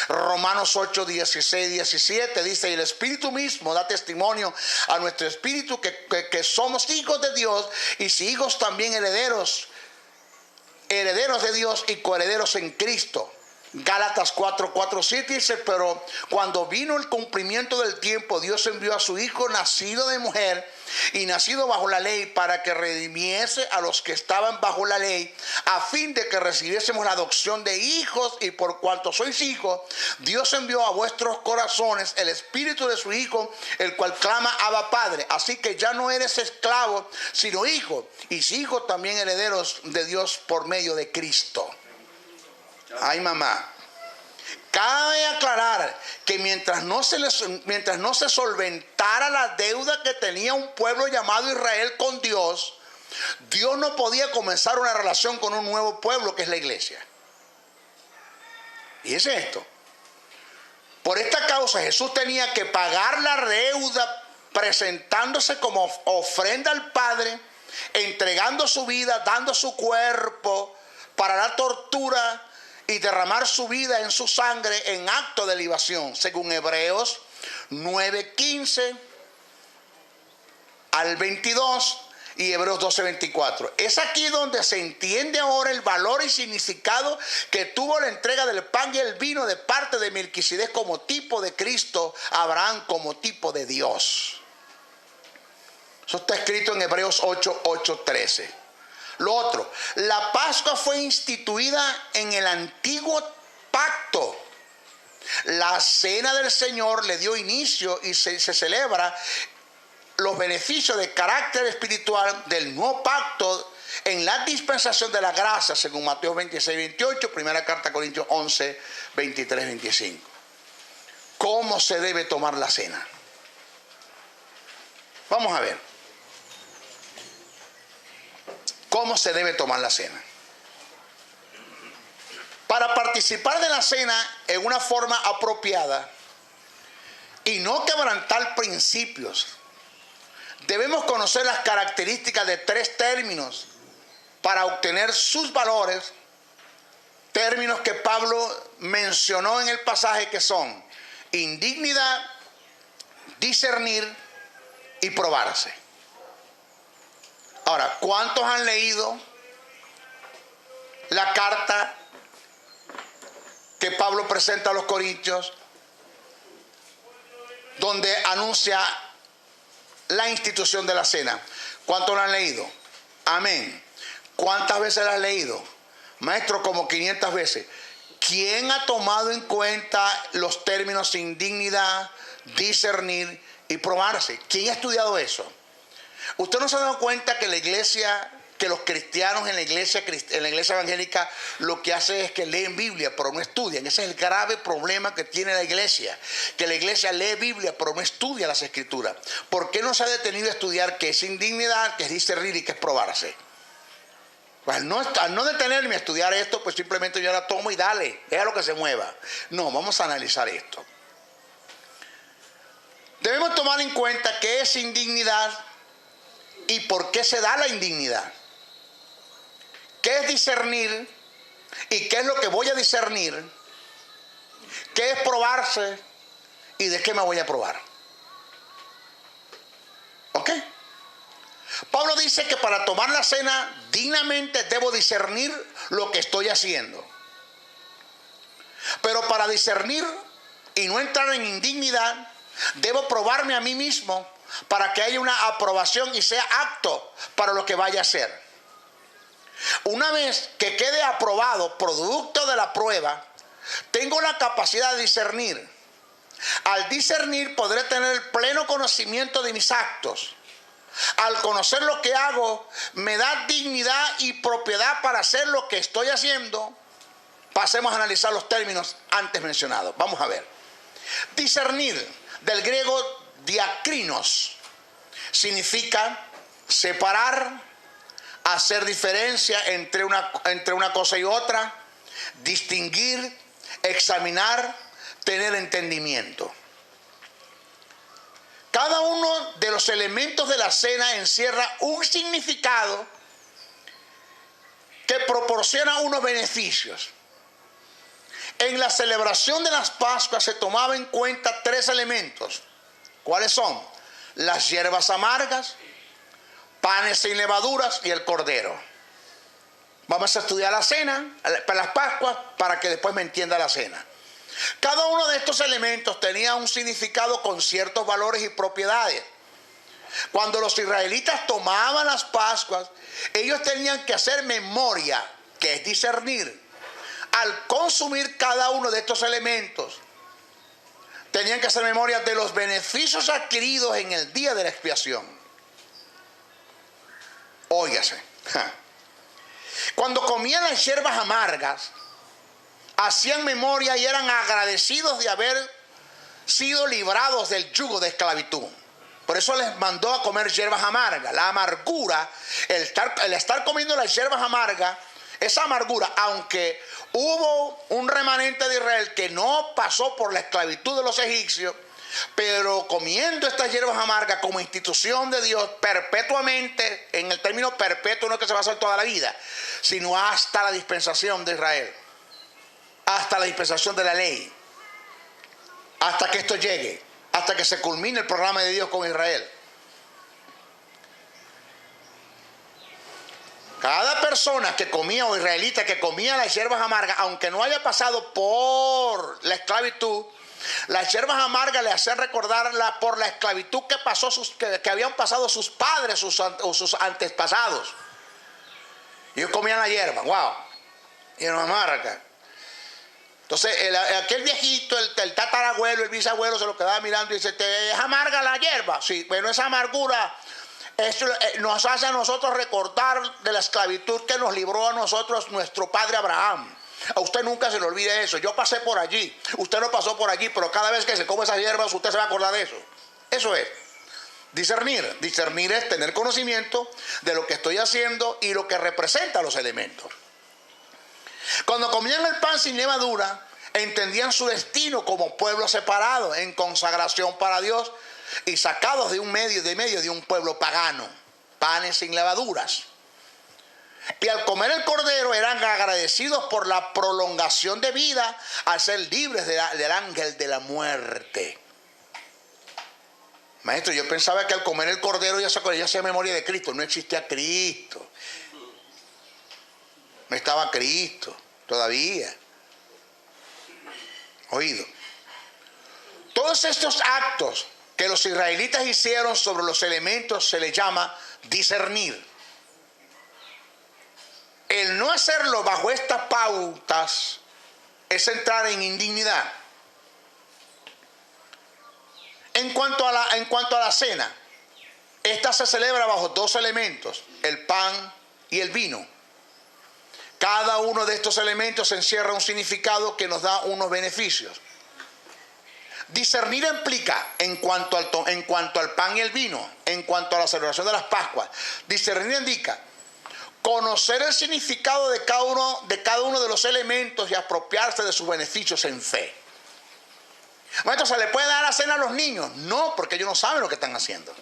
Romanos 8, 16, 17 dice: y el Espíritu mismo da testimonio a nuestro espíritu que somos hijos de Dios, y si hijos, también herederos de Dios y coherederos en Cristo. Gálatas 4, 4, 7 dice: pero cuando vino el cumplimiento del tiempo, Dios envió a su Hijo, nacido de mujer y nacido bajo la ley, para que redimiese a los que estaban bajo la ley, a fin de que recibiésemos la adopción de hijos. Y por cuanto sois hijos, Dios envió a vuestros corazones el Espíritu de su Hijo, el cual clama: Abba, Padre. Así que ya no eres esclavo, sino hijo, y si hijo, también herederos de Dios por medio de Cristo. Ay, mamá. Cabe aclarar que mientras no se solventara la deuda que tenía un pueblo llamado Israel con Dios, Dios no podía comenzar una relación con un nuevo pueblo, que es la iglesia. Y es esto. Por esta causa Jesús tenía que pagar la deuda, presentándose como ofrenda al Padre, entregando su vida, dando su cuerpo para la tortura y derramar su vida en su sangre en acto de libación, según Hebreos 9:15 al 22 y Hebreos 12:24. Es aquí donde se entiende ahora el valor y significado que tuvo la entrega del pan y el vino de parte de Melquisedec como tipo de Cristo, Abraham como tipo de Dios. Eso está escrito en Hebreos 8, 13. Lo otro, la Pascua fue instituida en el antiguo pacto. La cena del Señor le dio inicio y se celebra los beneficios de carácter espiritual del nuevo pacto en la dispensación de la gracia, según Mateo 26, 28, primera carta a Corintios 11, 23, 25. ¿Cómo se debe tomar la cena? Vamos a ver. ¿Cómo se debe tomar la cena? Para participar de la cena en una forma apropiada y no quebrantar principios, debemos conocer las características de 3 términos para obtener sus valores, términos que Pablo mencionó en el pasaje, que son indignidad, discernir y probarse. Ahora, ¿cuántos han leído la carta que Pablo presenta a los Corintios, donde anuncia la institución de la cena? ¿Cuántos la han leído? Amén. ¿Cuántas veces la has leído? Maestro, como 500 veces. ¿Quién ha tomado en cuenta los términos indignidad, discernir y probarse? ¿Quién ha estudiado eso? ¿Usted no se ha dado cuenta que la iglesia, que los cristianos en la iglesia evangélica lo que hacen es que leen Biblia pero no estudian? Ese es el grave problema que tiene la iglesia, que la iglesia lee Biblia pero no estudia las Escrituras. ¿Por qué no se ha detenido a estudiar qué es indignidad, qué es discernir y qué es probarse? Pues al no detenerme a estudiar esto, pues simplemente yo la tomo y dale, deja lo que se mueva. No, vamos a analizar esto. Debemos tomar en cuenta qué es indignidad y por qué se da la indignidad. ¿Qué es discernir y qué es lo que voy a discernir? ¿Qué es probarse y de qué me voy a probar? ¿Ok? Pablo dice que para tomar la cena dignamente debo discernir lo que estoy haciendo. Pero para discernir y no entrar en indignidad, debo probarme a mí mismo para que haya una aprobación y sea apto para lo que vaya a hacer. Una vez que quede aprobado, producto de la prueba, tengo la capacidad de discernir. Al discernir podré tener el pleno conocimiento de mis actos. Al conocer lo que hago, me da dignidad y propiedad para hacer lo que estoy haciendo. Pasemos a analizar los términos antes mencionados. Vamos a ver. Discernir, del griego diakrinos, significa separar, hacer diferencia entre una cosa y otra, distinguir, examinar, tener entendimiento. Cada uno de los elementos de la cena encierra un significado que proporciona unos beneficios. En la celebración de las Pascuas se tomaba en cuenta 3 elementos. ¿Cuáles son? Las hierbas amargas, panes sin levaduras y el cordero. Vamos a estudiar la cena, para las Pascuas, para que después me entienda la cena. Cada uno de estos elementos tenía un significado con ciertos valores y propiedades. Cuando los israelitas tomaban las Pascuas, ellos tenían que hacer memoria, que es discernir. Al consumir cada uno de estos elementos, tenían que hacer memoria de los beneficios adquiridos en el día de la expiación. Óigase. Cuando comían las hierbas amargas, hacían memoria y eran agradecidos de haber sido librados del yugo de esclavitud. Por eso les mandó a comer hierbas amargas. La amargura, el estar comiendo las hierbas amargas, esa amargura, aunque hubo un remanente de Israel que no pasó por la esclavitud de los egipcios, pero comiendo estas hierbas amargas como institución de Dios perpetuamente, en el término perpetuo no es que se va a hacer toda la vida, sino hasta la dispensación de Israel, hasta la dispensación de la ley, hasta que esto llegue, hasta que se culmine el programa de Dios con Israel. Cada persona que comía o israelita que comía las hierbas amargas, aunque no haya pasado por la esclavitud, las hierbas amargas le hacían recordarla por la esclavitud que pasó que habían pasado sus padres o sus antepasados. Ellos comían la hierba, wow, hierba amarga. Entonces aquel viejito, el tatarabuelo, el bisabuelo se lo quedaba mirando y dice, ¿es amarga la hierba? Sí, bueno, esa amargura nos hace a nosotros recordar de la esclavitud que nos libró a nosotros nuestro padre Abraham. A usted nunca se le olvide eso. Yo pasé por allí, usted no pasó por allí, pero cada vez que se come esas hierbas usted se va a acordar de eso. Eso es discernir. Discernir es tener conocimiento de lo que estoy haciendo y lo que representa los elementos. Cuando comían el pan sin levadura, entendían su destino como pueblo separado en consagración para Dios y sacados de medio de un pueblo pagano, panes sin levaduras. Y al comer el cordero eran agradecidos por la prolongación de vida al ser libres del ángel de la muerte. Maestro, yo pensaba que al comer el cordero ya hacía memoria de Cristo. No existía Cristo. No estaba Cristo todavía. Oído. Todos estos actos que los israelitas hicieron sobre los elementos se les llama discernir. El no hacerlo bajo estas pautas es entrar en indignidad. En cuanto a la cena, esta se celebra bajo 2 elementos, el pan y el vino. Cada uno de estos elementos encierra un significado que nos da unos beneficios. Discernir implica, en cuanto al pan y el vino, en cuanto a la celebración de las Pascuas, discernir indica conocer el significado de cada uno de los elementos y apropiarse de sus beneficios en fe. Maestro, ¿se le puede dar la cena a los niños? No, porque ellos no saben lo que están haciendo.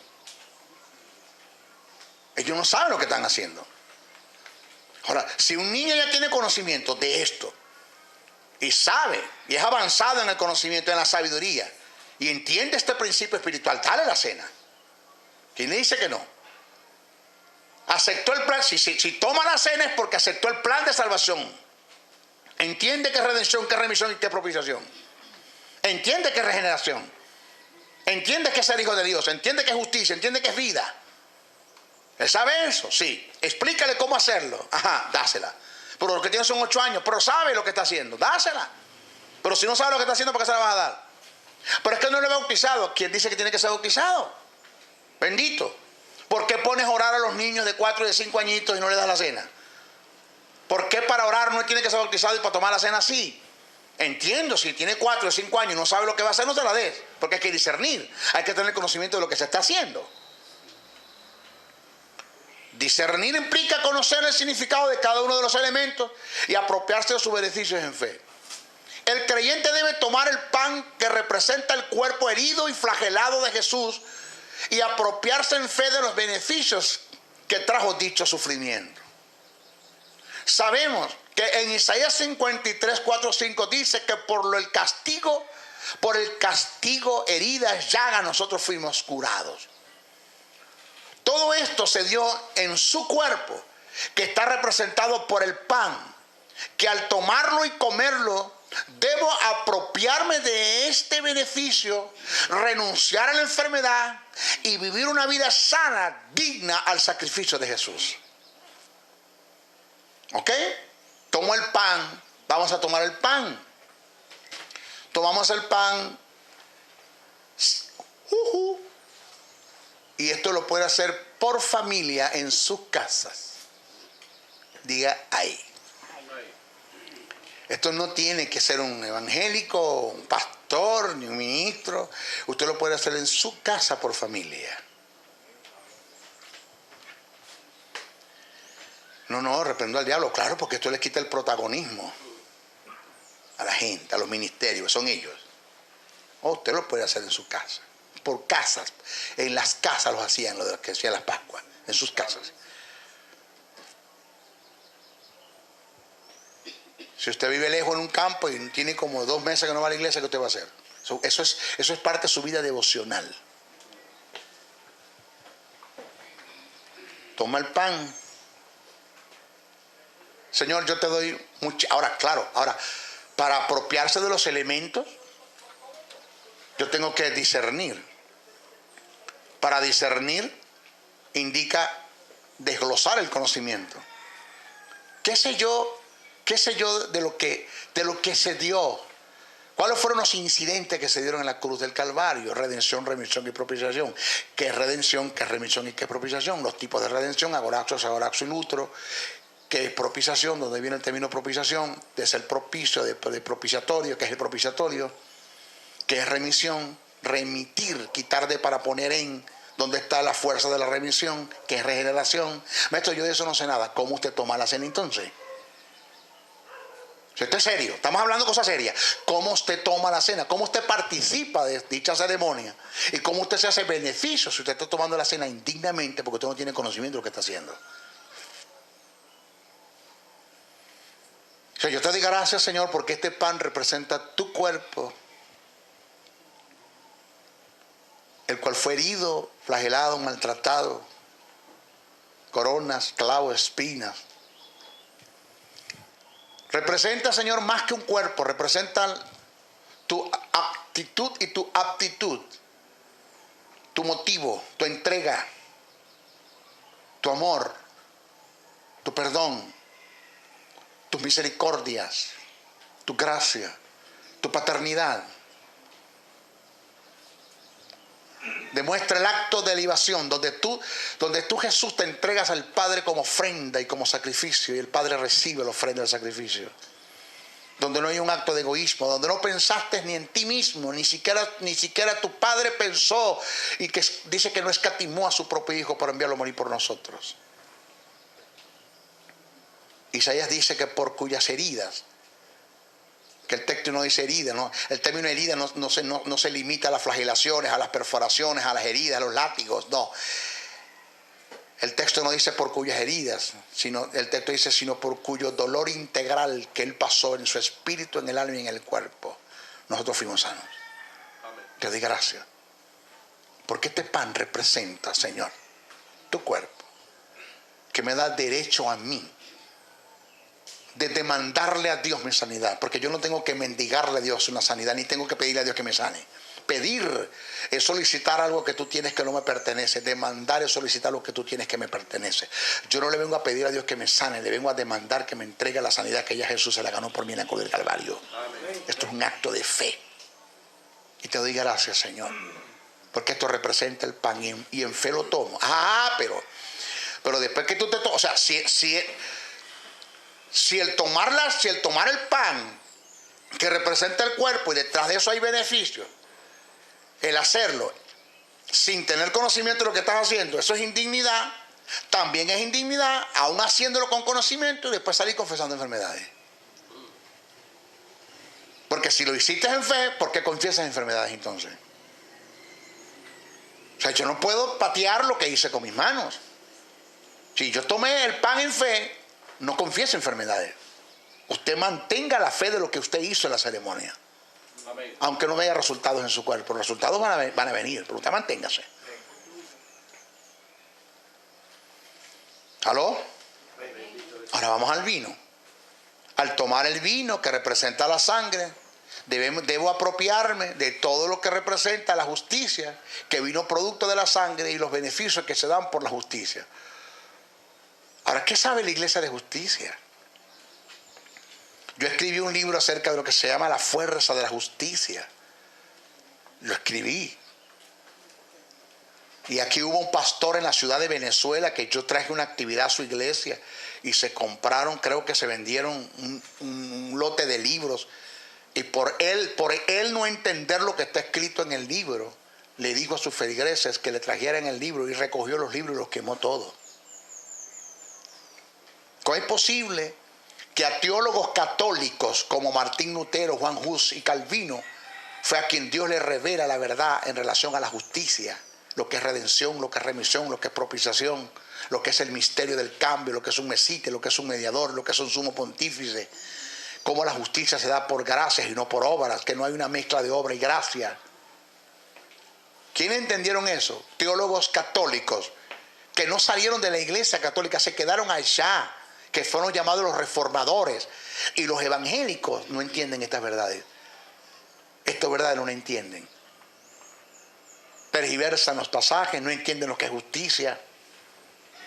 Ellos no saben lo que están haciendo. Ahora, si un niño ya tiene conocimiento de esto, y sabe, y es avanzado en el conocimiento, en la sabiduría, y entiende este principio espiritual, dale la cena. ¿Quién le dice que no? Aceptó el plan. Si toma la cena es porque aceptó el plan de salvación. Entiende que es redención, que es remisión y que es propiciación. Entiende que es regeneración. Entiende que es ser hijo de Dios. Entiende que es justicia. Entiende que es vida. ¿Él sabe eso? Sí. Explícale cómo hacerlo. Ajá, dásela. Pero lo que tiene son 8 años. Pero sabe lo que está haciendo. Dásela. Pero si no sabe lo que está haciendo, ¿por qué se la vas a dar? Pero es que no le he bautizado. ¿Quién dice que tiene que ser bautizado? Bendito. ¿Por qué pones a orar a los niños de 4 y de 5 añitos y no le das la cena? ¿Por qué para orar no tiene que ser bautizado y para tomar la cena sí? Entiendo, si tiene 4 o 5 años y no sabe lo que va a hacer, no se la des. Porque hay que discernir. Hay que tener conocimiento de lo que se está haciendo. Discernir implica conocer el significado de cada uno de los elementos y apropiarse de sus beneficios en fe. El creyente debe tomar el pan que representa el cuerpo herido y flagelado de Jesús y apropiarse en fe de los beneficios que trajo dicho sufrimiento. Sabemos que en Isaías 53, 4, 5 dice que por el castigo heridas, llagas, nosotros fuimos curados. Todo esto se dio en su cuerpo, que está representado por el pan, que al tomarlo y comerlo, debo apropiarme de este beneficio, renunciar a la enfermedad y vivir una vida sana, digna al sacrificio de Jesús. ¿Ok? Tomo el pan, vamos a tomar el pan. Tomamos el pan. Y esto lo puede hacer por familia en sus casas. Diga ahí. Esto no tiene que ser un evangélico, un pastor, ni un ministro. Usted lo puede hacer en su casa por familia. No, reprendo al diablo, claro, porque esto les quita el protagonismo a la gente, a los ministerios, son ellos. O usted lo puede hacer en su casa, por casas. En las casas los hacían, lo de que hacían las Pascuas, en sus casas. Si usted vive lejos en un campo y tiene como 2 meses que no va a la iglesia, ¿qué usted va a hacer? Eso es parte de su vida devocional. Toma el pan. Señor, yo te doy mucho. Ahora, claro, para apropiarse de los elementos, yo tengo que discernir. Para discernir indica desglosar el conocimiento. ¿Qué sé yo de lo que se dio? ¿Cuáles fueron los incidentes que se dieron en la cruz del Calvario? Redención, remisión y propiciación. ¿Qué es redención, qué es remisión y qué es propiciación? Los tipos de redención, agoraxo y lutro. ¿Qué es propiciación? ¿Dónde viene el término propiciación? De ser propicio, de propiciatorio. ¿Qué es el propiciatorio? ¿Qué es remisión? Remitir, quitar de para poner en. ¿Dónde está la fuerza de la remisión? ¿Qué es regeneración? Maestro, yo de eso no sé nada. ¿Cómo usted toma la cena entonces? Esto es serio, estamos hablando de cosas serias. ¿Cómo usted toma la cena? ¿Cómo usted participa de dicha ceremonia? ¿Y cómo usted se hace beneficio si usted está tomando la cena indignamente porque usted no tiene conocimiento de lo que está haciendo? O sea, yo te digo gracias, Señor, porque este pan representa tu cuerpo, el cual fue herido, flagelado, maltratado, coronas, clavos, espinas. Representa, Señor, más que un cuerpo, representa tu actitud y tu aptitud, tu motivo, tu entrega, tu amor, tu perdón, tus misericordias, tu gracia, tu paternidad. Demuestra el acto de libación, donde tú Jesús te entregas al Padre como ofrenda y como sacrificio, y el Padre recibe la ofrenda del sacrificio. Donde no hay un acto de egoísmo, donde no pensaste ni en ti mismo, ni siquiera tu Padre pensó, y que dice que no escatimó a su propio Hijo para enviarlo a morir por nosotros. Isaías dice que por cuyas heridas, que el texto no dice herida, ¿no? El término herida no se limita a las flagelaciones, a las perforaciones, a las heridas, a los látigos, no. El texto no dice por cuyas heridas, sino el texto dice sino por cuyo dolor integral que Él pasó en su espíritu, en el alma y en el cuerpo, nosotros fuimos sanos. Amén. Te doy gracias. Porque este pan representa, Señor, tu cuerpo. que me da derecho a mí de demandarle a Dios mi sanidad, porque yo no tengo que mendigarle a Dios una sanidad, ni tengo que pedirle a Dios que me sane. Pedir es solicitar algo que tú tienes que no me pertenece. Demandar es solicitar lo que tú tienes que me pertenece. Yo no le vengo a pedir a Dios que me sane, le vengo a demandar que me entregue la sanidad que ya Jesús se la ganó por mí en la cruz del Calvario. Amén. Esto es un acto de fe. Y te doy gracias, Señor, porque esto representa el pan y en fe lo tomo. Pero después que tú te tomas, o sea, si el tomar el pan que representa el cuerpo y detrás de eso hay beneficio, el hacerlo sin tener conocimiento de lo que estás haciendo, eso es indignidad. También es indignidad, aún haciéndolo con conocimiento y después salir confesando enfermedades. Porque si lo hiciste en fe, ¿por qué confiesas enfermedades entonces? O sea, yo no puedo patear lo que hice con mis manos. Si yo tomé el pan en fe, no confiese enfermedades. Usted mantenga la fe de lo que usted hizo en la ceremonia. Amén. Aunque no vea resultados en su cuerpo, los resultados van a venir, pero usted manténgase. ¿Aló? Ahora vamos al vino. Al tomar el vino que representa la sangre, debo apropiarme de todo lo que representa la justicia, que vino producto de la sangre y los beneficios que se dan por la justicia. Ahora, ¿qué sabe la iglesia de justicia? Yo escribí un libro acerca de lo que se llama la fuerza de la justicia. Lo escribí. Y aquí hubo un pastor en la ciudad de Venezuela que yo traje una actividad a su iglesia y se compraron, creo que se vendieron un lote de libros. Y por él no entender lo que está escrito en el libro, le dijo a sus feligreses que le trajeran el libro y recogió los libros y los quemó todos. ¿Cómo es posible que a teólogos católicos como Martín Lutero, Juan Hus y Calvino fue a quien Dios le revela la verdad en relación a la justicia? Lo que es redención, lo que es remisión, lo que es propiciación, lo que es el misterio del cambio, lo que es un mesite, lo que es un mediador, lo que es un sumo pontífice. Cómo la justicia se da por gracias y no por obras, que no hay una mezcla de obra y gracia. ¿Quiénes entendieron eso? Teólogos católicos que no salieron de la iglesia católica, se quedaron allá, que fueron llamados los reformadores. Y los evangélicos no entienden estas verdades. Estas verdades no las entienden. Tergiversan los pasajes, no entienden lo que es justicia,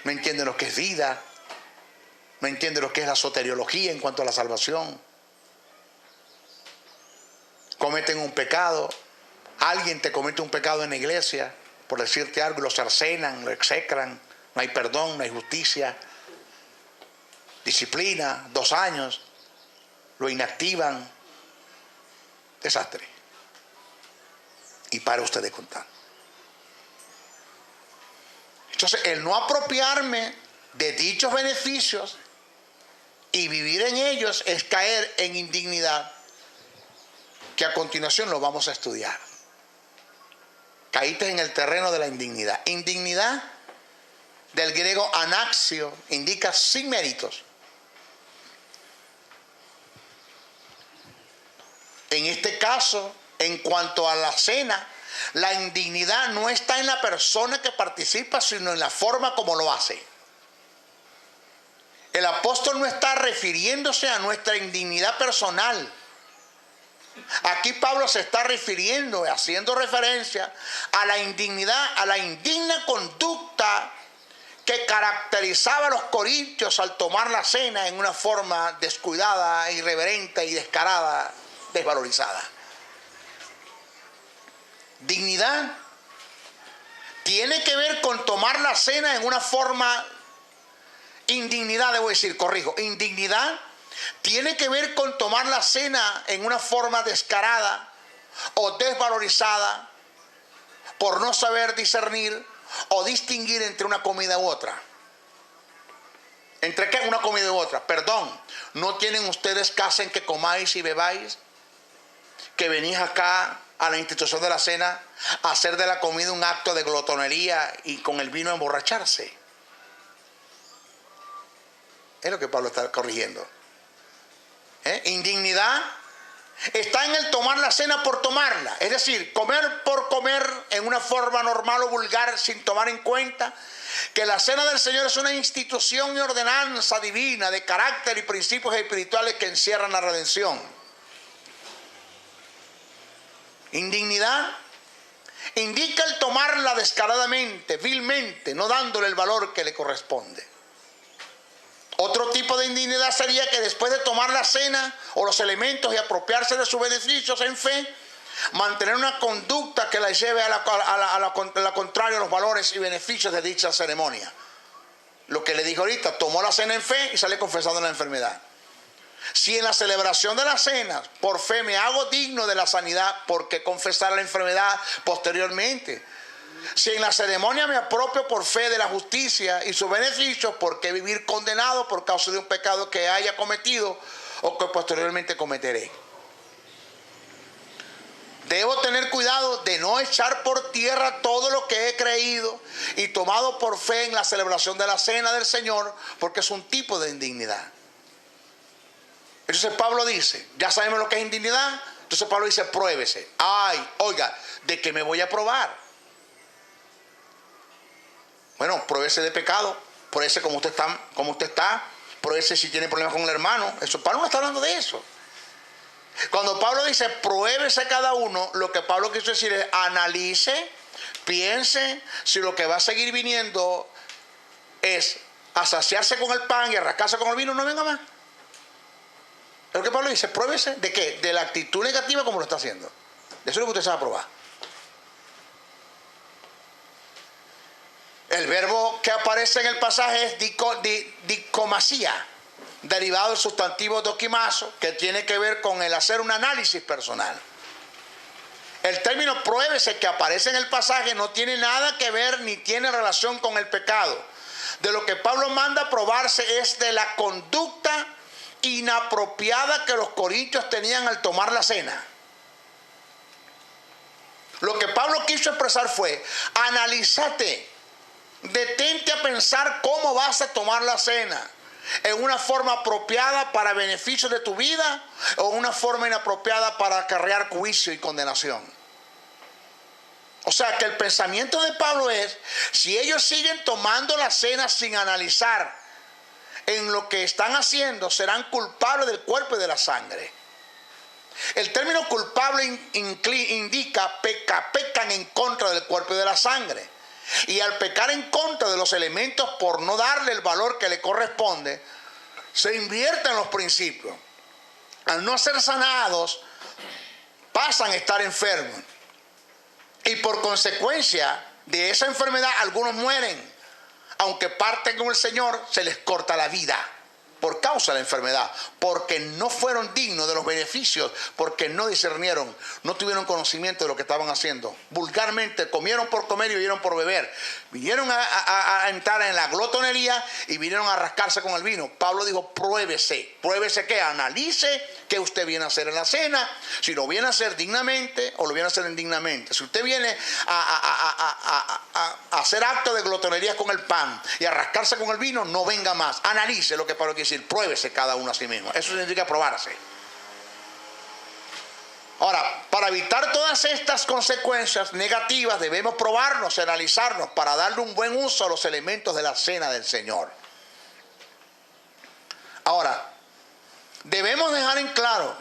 no entienden lo que es vida, no entienden lo que es la soteriología en cuanto a la salvación. Cometen un pecado, alguien te comete un pecado en la iglesia, por decirte algo, y lo cercenan, lo execran, no hay perdón, no hay justicia, disciplina, 2 años, lo inactivan, desastre. Y para usted de contar. Entonces, el no apropiarme de dichos beneficios y vivir en ellos es caer en indignidad, que a continuación lo vamos a estudiar. Caíste en el terreno de la indignidad. Indignidad, del griego anaxio, indica sin méritos. En este caso, en cuanto a la cena, la indignidad no está en la persona que participa, sino en la forma como lo hace. El apóstol no está refiriéndose a nuestra indignidad personal. Aquí Pablo se está refiriendo, haciendo referencia a la indignidad, a la indigna conducta que caracterizaba a los corintios al tomar la cena en una forma descuidada, irreverente y descarada, desvalorizada. Dignidad tiene que ver con tomar la cena en una forma, indignidad debo decir, corrijo, indignidad tiene que ver con tomar la cena en una forma descarada o desvalorizada por no saber discernir o distinguir entre una comida u otra. ¿Entre qué? Una comida u otra. Perdón, ¿no tienen ustedes casa en que comáis y bebáis? Que venís acá a la institución de la cena a hacer de la comida un acto de glotonería y con el vino a emborracharse. Es lo que Pablo está corrigiendo. Indignidad está en el tomar la cena por tomarla. Es decir, comer por comer en una forma normal o vulgar sin tomar en cuenta que la cena del Señor es una institución y ordenanza divina de carácter y principios espirituales que encierran la redención. Indignidad indica el tomarla descaradamente, vilmente, no dándole el valor que le corresponde. Otro tipo de indignidad sería que después de tomar la cena o los elementos y apropiarse de sus beneficios en fe, mantener una conducta que la lleve a la contraria a los valores y beneficios de dicha ceremonia. Lo que le dije ahorita, tomó la cena en fe y sale confesando la enfermedad. Si en la celebración de la cena por fe me hago digno de la sanidad, ¿por qué confesar la enfermedad posteriormente? Si en la ceremonia me apropio por fe de la justicia y sus beneficios, ¿por qué vivir condenado por causa de un pecado que haya cometido o que posteriormente cometeré? Debo tener cuidado de no echar por tierra todo lo que he creído y tomado por fe en la celebración de la cena del Señor, porque es un tipo de indignidad. Entonces Pablo dice, ya sabemos lo que es indignidad. Entonces Pablo dice, pruébese. Ay, oiga, ¿de qué me voy a probar? Bueno, pruébese de pecado, pruébese como usted está, pruébese si tiene problemas con el hermano. Eso, Pablo no está hablando de eso. Cuando Pablo dice pruébese cada uno, lo que Pablo quiso decir es analice, piense si lo que va a seguir viniendo es a saciarse con el pan y a rascarse con el vino, no venga más. Es lo que Pablo dice, pruébese de qué, de la actitud negativa como lo está haciendo. De eso es lo que usted se va a probar. El verbo que aparece en el pasaje es dicomasía, derivado del sustantivo dokimazo, que tiene que ver con el hacer un análisis personal. El término pruébese que aparece en el pasaje no tiene nada que ver ni tiene relación con el pecado. De lo que Pablo manda a probarse es de la conducta inapropiada que los corintios tenían al tomar la cena. Lo que Pablo quiso expresar fue, analízate, detente a pensar cómo vas a tomar la cena. ¿En una forma apropiada para beneficio de tu vida o una forma inapropiada para acarrear juicio y condenación? O sea que el pensamiento de Pablo es, si ellos siguen tomando la cena sin analizar en lo que están haciendo, serán culpables del cuerpo y de la sangre. El término culpable indica pecan en contra del cuerpo y de la sangre. Y al pecar en contra de los elementos por no darle el valor que le corresponde, se invierten los principios. Al no ser sanados, pasan a estar enfermos. Y por consecuencia de esa enfermedad, algunos mueren. Aunque parten con el Señor, se les corta la vida por causa de la enfermedad, porque no fueron dignos de los beneficios, porque no discernieron, no tuvieron conocimiento de lo que estaban haciendo. Vulgarmente comieron por comer y bebieron por beber. Vinieron a entrar en la glotonería y vinieron a rascarse con el vino. Pablo dijo, pruébese. ¿Pruébese qué? Analice qué usted viene a hacer en la cena, si lo viene a hacer dignamente o lo viene a hacer indignamente. Si usted viene a hacer acto de glotonería con el pan y a rascarse con el vino, no venga más. Analice lo que Pablo quiere decir, pruébese cada uno a sí mismo. Eso significa probarse. Ahora, para evitar todas estas consecuencias negativas, debemos probarnos, analizarnos para darle un buen uso a los elementos de la cena del Señor. Ahora, debemos dejar en claro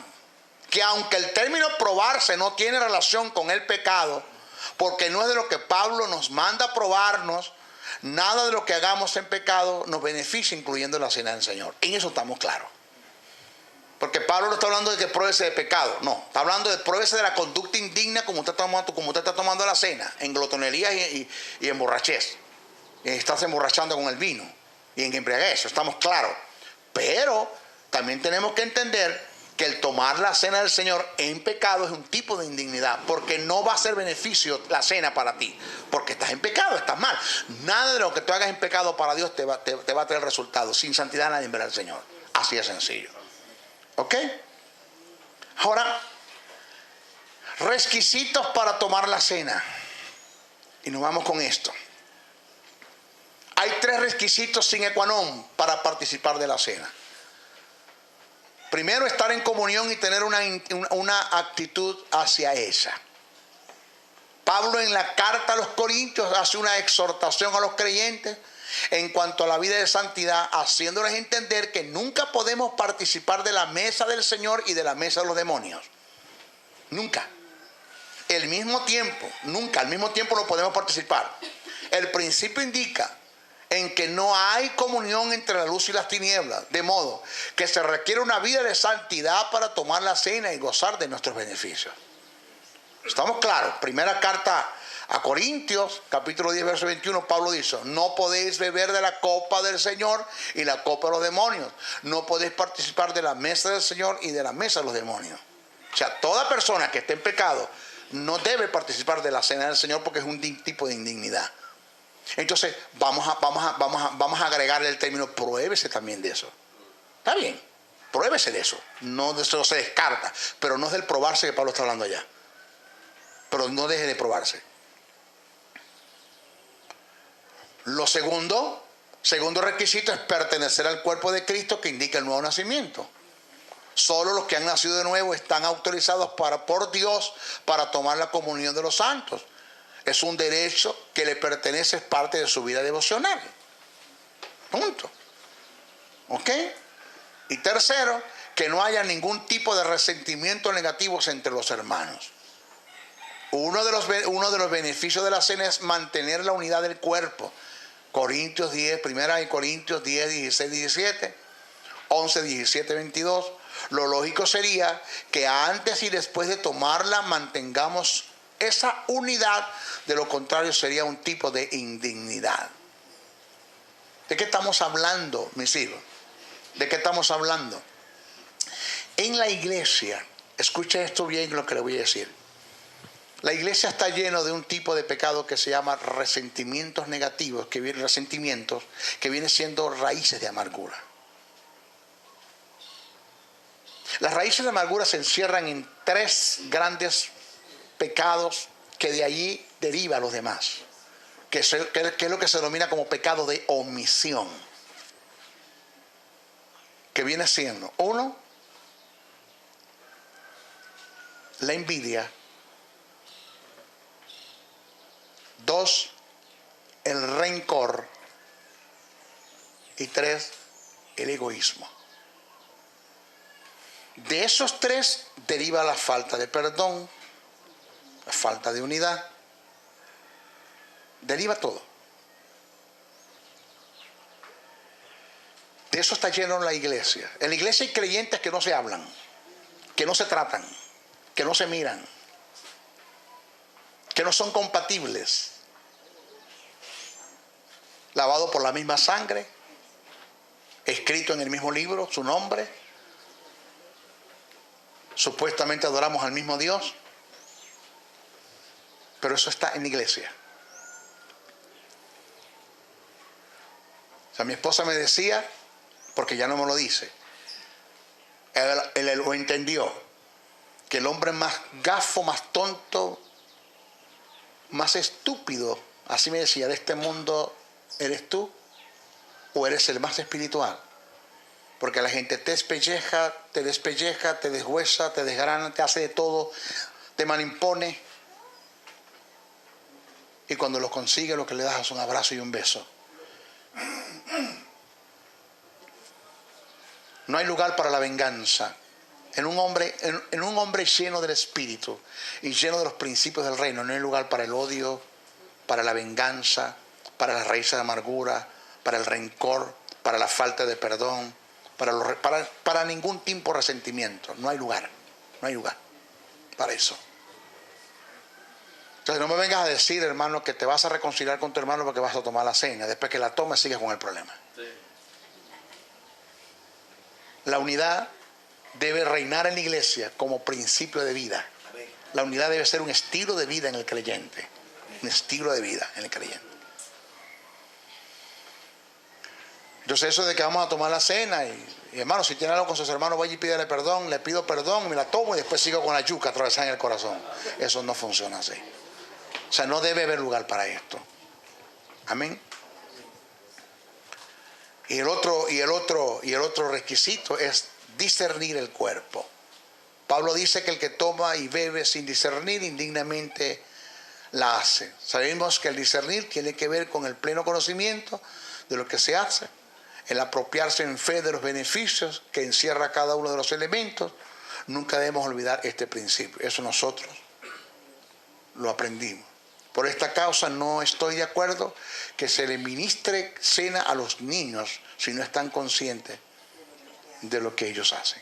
que aunque el término probarse no tiene relación con el pecado, porque no es de lo que Pablo nos manda a probarnos, nada de lo que hagamos en pecado nos beneficia, incluyendo la cena del Señor. En eso estamos claros. Porque Pablo no está hablando de que pruébese de pecado, no. Está hablando de pruébese de la conducta indigna como usted está tomando la cena, en glotonería y en borrachez. Estás emborrachando con el vino y en embriaguez, estamos claros. Pero también tenemos que entender que el tomar la cena del Señor en pecado es un tipo de indignidad, porque no va a ser beneficio la cena para ti, porque estás en pecado, estás mal. Nada de lo que tú hagas en pecado para Dios te va a traer resultados. Sin santidad nadie verá al Señor. Así de sencillo. ¿Ok? Ahora, requisitos para tomar la cena. Y nos vamos con esto. Hay 3 requisitos sine qua non para participar de la cena. Primero, estar en comunión y tener una actitud hacia ella. Pablo en la carta a los Corintios hace una exhortación a los creyentes en cuanto a la vida de santidad, haciéndoles entender que nunca podemos participar de la mesa del Señor y de la mesa de los demonios. Nunca. Al mismo tiempo no podemos participar. El principio indica en que no hay comunión entre la luz y las tinieblas, de modo que se requiere una vida de santidad para tomar la cena y gozar de nuestros beneficios. ¿Estamos claros? Primera carta a Corintios, capítulo 10, verso 21, Pablo dice: no podéis beber de la copa del Señor y la copa de los demonios. No podéis participar de la mesa del Señor y de la mesa de los demonios. O sea, toda persona que esté en pecado no debe participar de la cena del Señor, porque es un tipo de indignidad. Entonces, vamos a agregarle el término: pruébese también de eso. Está bien, pruébese de eso. No de eso se descarta, pero no es del probarse que Pablo está hablando allá. Pero no deje de probarse. Lo segundo requisito es pertenecer al cuerpo de Cristo, que indica el nuevo nacimiento. Solo los que han nacido de nuevo están autorizados por Dios para tomar la comunión de los santos. Es un derecho que le pertenece, es parte de su vida devocional. Punto. ¿Ok? Y tercero, que no haya ningún tipo de resentimientos negativos entre los hermanos. Uno de los beneficios de la cena es mantener la unidad del cuerpo. Corintios 10, primera de Corintios 10, 16, 17, 11, 17, 22. Lo lógico sería que antes y después de tomarla mantengamos esa unidad. De lo contrario, sería un tipo de indignidad. ¿De qué estamos hablando, mis hijos? ¿De qué estamos hablando? En la iglesia, escucha esto bien lo que le voy a decir. La iglesia está llena de un tipo de pecado que se llama resentimientos negativos, que vienen siendo raíces de amargura. Las raíces de amargura se encierran en 3 grandes pecados que de allí deriva a los demás, que es lo que se denomina como pecado de omisión, que viene siendo: 1, la envidia; 2, el rencor; y 3, el egoísmo. De esos 3 deriva la falta de perdón, la falta de unidad, deriva todo. De eso está lleno la iglesia. En la iglesia hay creyentes que no se hablan, que no se tratan, que no se miran, que no son compatibles. Lavado por la misma sangre, escrito en el mismo libro su nombre, supuestamente adoramos al mismo Dios. Pero eso está en la iglesia. O sea, mi esposa me decía, porque ya no me lo dice, él lo entendió, que el hombre más gafo, más tonto, más estúpido, así me decía, de este mundo eres tú, o eres el más espiritual. Porque la gente te despelleja, te deshuesa, te desgrana, te hace de todo, te manimpone. Y cuando lo consigue, lo que le das es un abrazo y un beso. No hay lugar para la venganza. En un hombre lleno del Espíritu y lleno de los principios del reino, no hay lugar para el odio, para la venganza, para las raíces de amargura, para el rencor, para la falta de perdón, para ningún tipo de resentimiento. No hay lugar para eso. Entonces no me vengas a decir, hermano, que te vas a reconciliar con tu hermano porque vas a tomar la cena. Después que la tomes, sigues con el problema. Sí. La unidad debe reinar en la iglesia como principio de vida. La unidad debe ser un estilo de vida en el creyente. Un estilo de vida en el creyente. Entonces eso de que vamos a tomar la cena y hermano, si tiene algo con sus hermanos, vaya y pídele perdón, le pido perdón, me la tomo y después sigo con la yuca atravesada en el corazón. Eso no funciona así. O sea, no debe haber lugar para esto. Amén. Y el otro requisito es discernir el cuerpo. Pablo dice que el que toma y bebe sin discernir indignamente la hace. Sabemos que el discernir tiene que ver con el pleno conocimiento de lo que se hace, el apropiarse en fe de los beneficios que encierra cada uno de los elementos. Nunca debemos olvidar este principio. Eso nosotros lo aprendimos. Por esta causa no estoy de acuerdo que se le ministre cena a los niños si no están conscientes de lo que ellos hacen.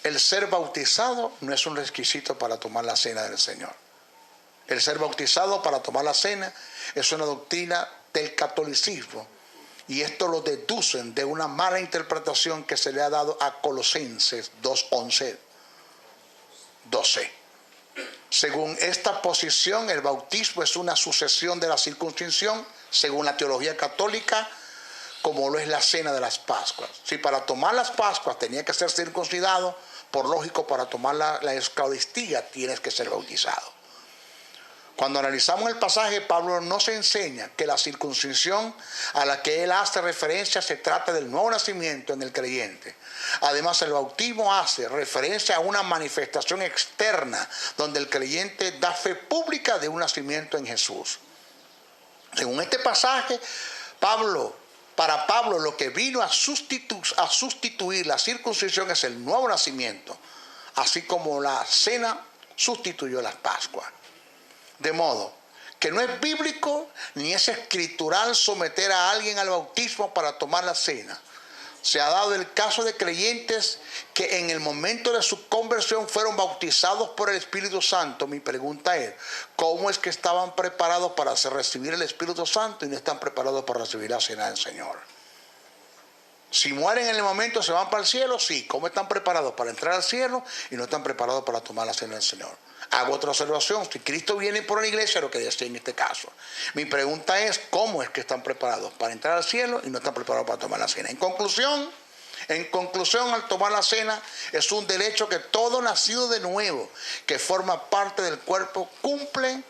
El ser bautizado no es un requisito para tomar la cena del Señor. El ser bautizado para tomar la cena es una doctrina del catolicismo, y esto lo deducen de una mala interpretación que se le ha dado a Colosenses 2:11, 12. Según esta posición, el bautismo es una sucesión de la circuncisión, según la teología católica, como lo es la cena de las Pascuas. Si para tomar las Pascuas tenía que ser circuncidado, por lógico, para tomar la Eucaristía tienes que ser bautizado. Cuando analizamos el pasaje, Pablo nos enseña que la circuncisión a la que él hace referencia se trata del nuevo nacimiento en el creyente. Además, el bautismo hace referencia a una manifestación externa donde el creyente da fe pública de un nacimiento en Jesús. Según este pasaje, para Pablo lo que vino a sustituir la circuncisión es el nuevo nacimiento, así como la cena sustituyó las Pascuas. De modo que no es bíblico ni es escritural someter a alguien al bautismo para tomar la cena. Se ha dado el caso de creyentes que en el momento de su conversión fueron bautizados por el Espíritu Santo. Mi pregunta es, ¿cómo es que estaban preparados para recibir el Espíritu Santo y no están preparados para recibir la cena del Señor? Si mueren en el momento, ¿se van para el cielo? Sí. ¿Cómo están preparados para entrar al cielo y no están preparados para tomar la cena del Señor? Hago otra observación. Si Cristo viene por la iglesia, lo que decía en este caso. Mi pregunta es, ¿cómo es que están preparados para entrar al cielo y no están preparados para tomar la cena? En conclusión, al tomar la cena, es un derecho que todo nacido de nuevo, que forma parte del cuerpo, cumpla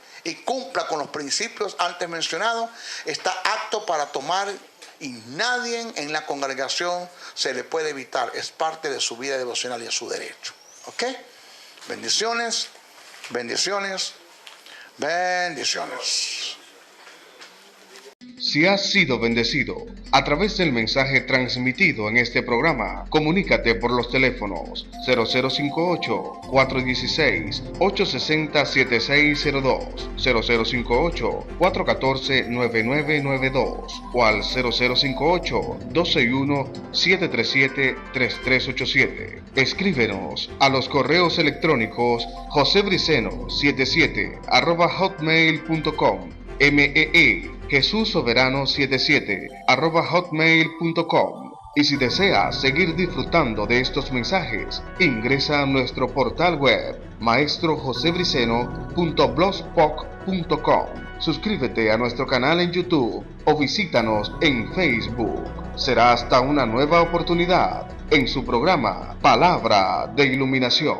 con los principios antes mencionados, está apto para tomar, y nadie en la congregación se le puede evitar. Es parte de su vida devocional y es su derecho. ¿Ok? Bendiciones, bendiciones, bendiciones. Si has sido bendecido a través del mensaje transmitido en este programa, comunícate por los teléfonos 0058-416-860-7602, 0058-414-9992 o al 0058-261-737-3387. Escríbenos a los correos electrónicos josebriceno77@hotmail.com, JesusSoberano77@hotmail.com. Y si deseas seguir disfrutando de estos mensajes, ingresa a nuestro portal web maestrojosebriceno.blogspot.com. Suscríbete a nuestro canal en YouTube o visítanos en Facebook. Será hasta una nueva oportunidad en su programa Palabra de Iluminación.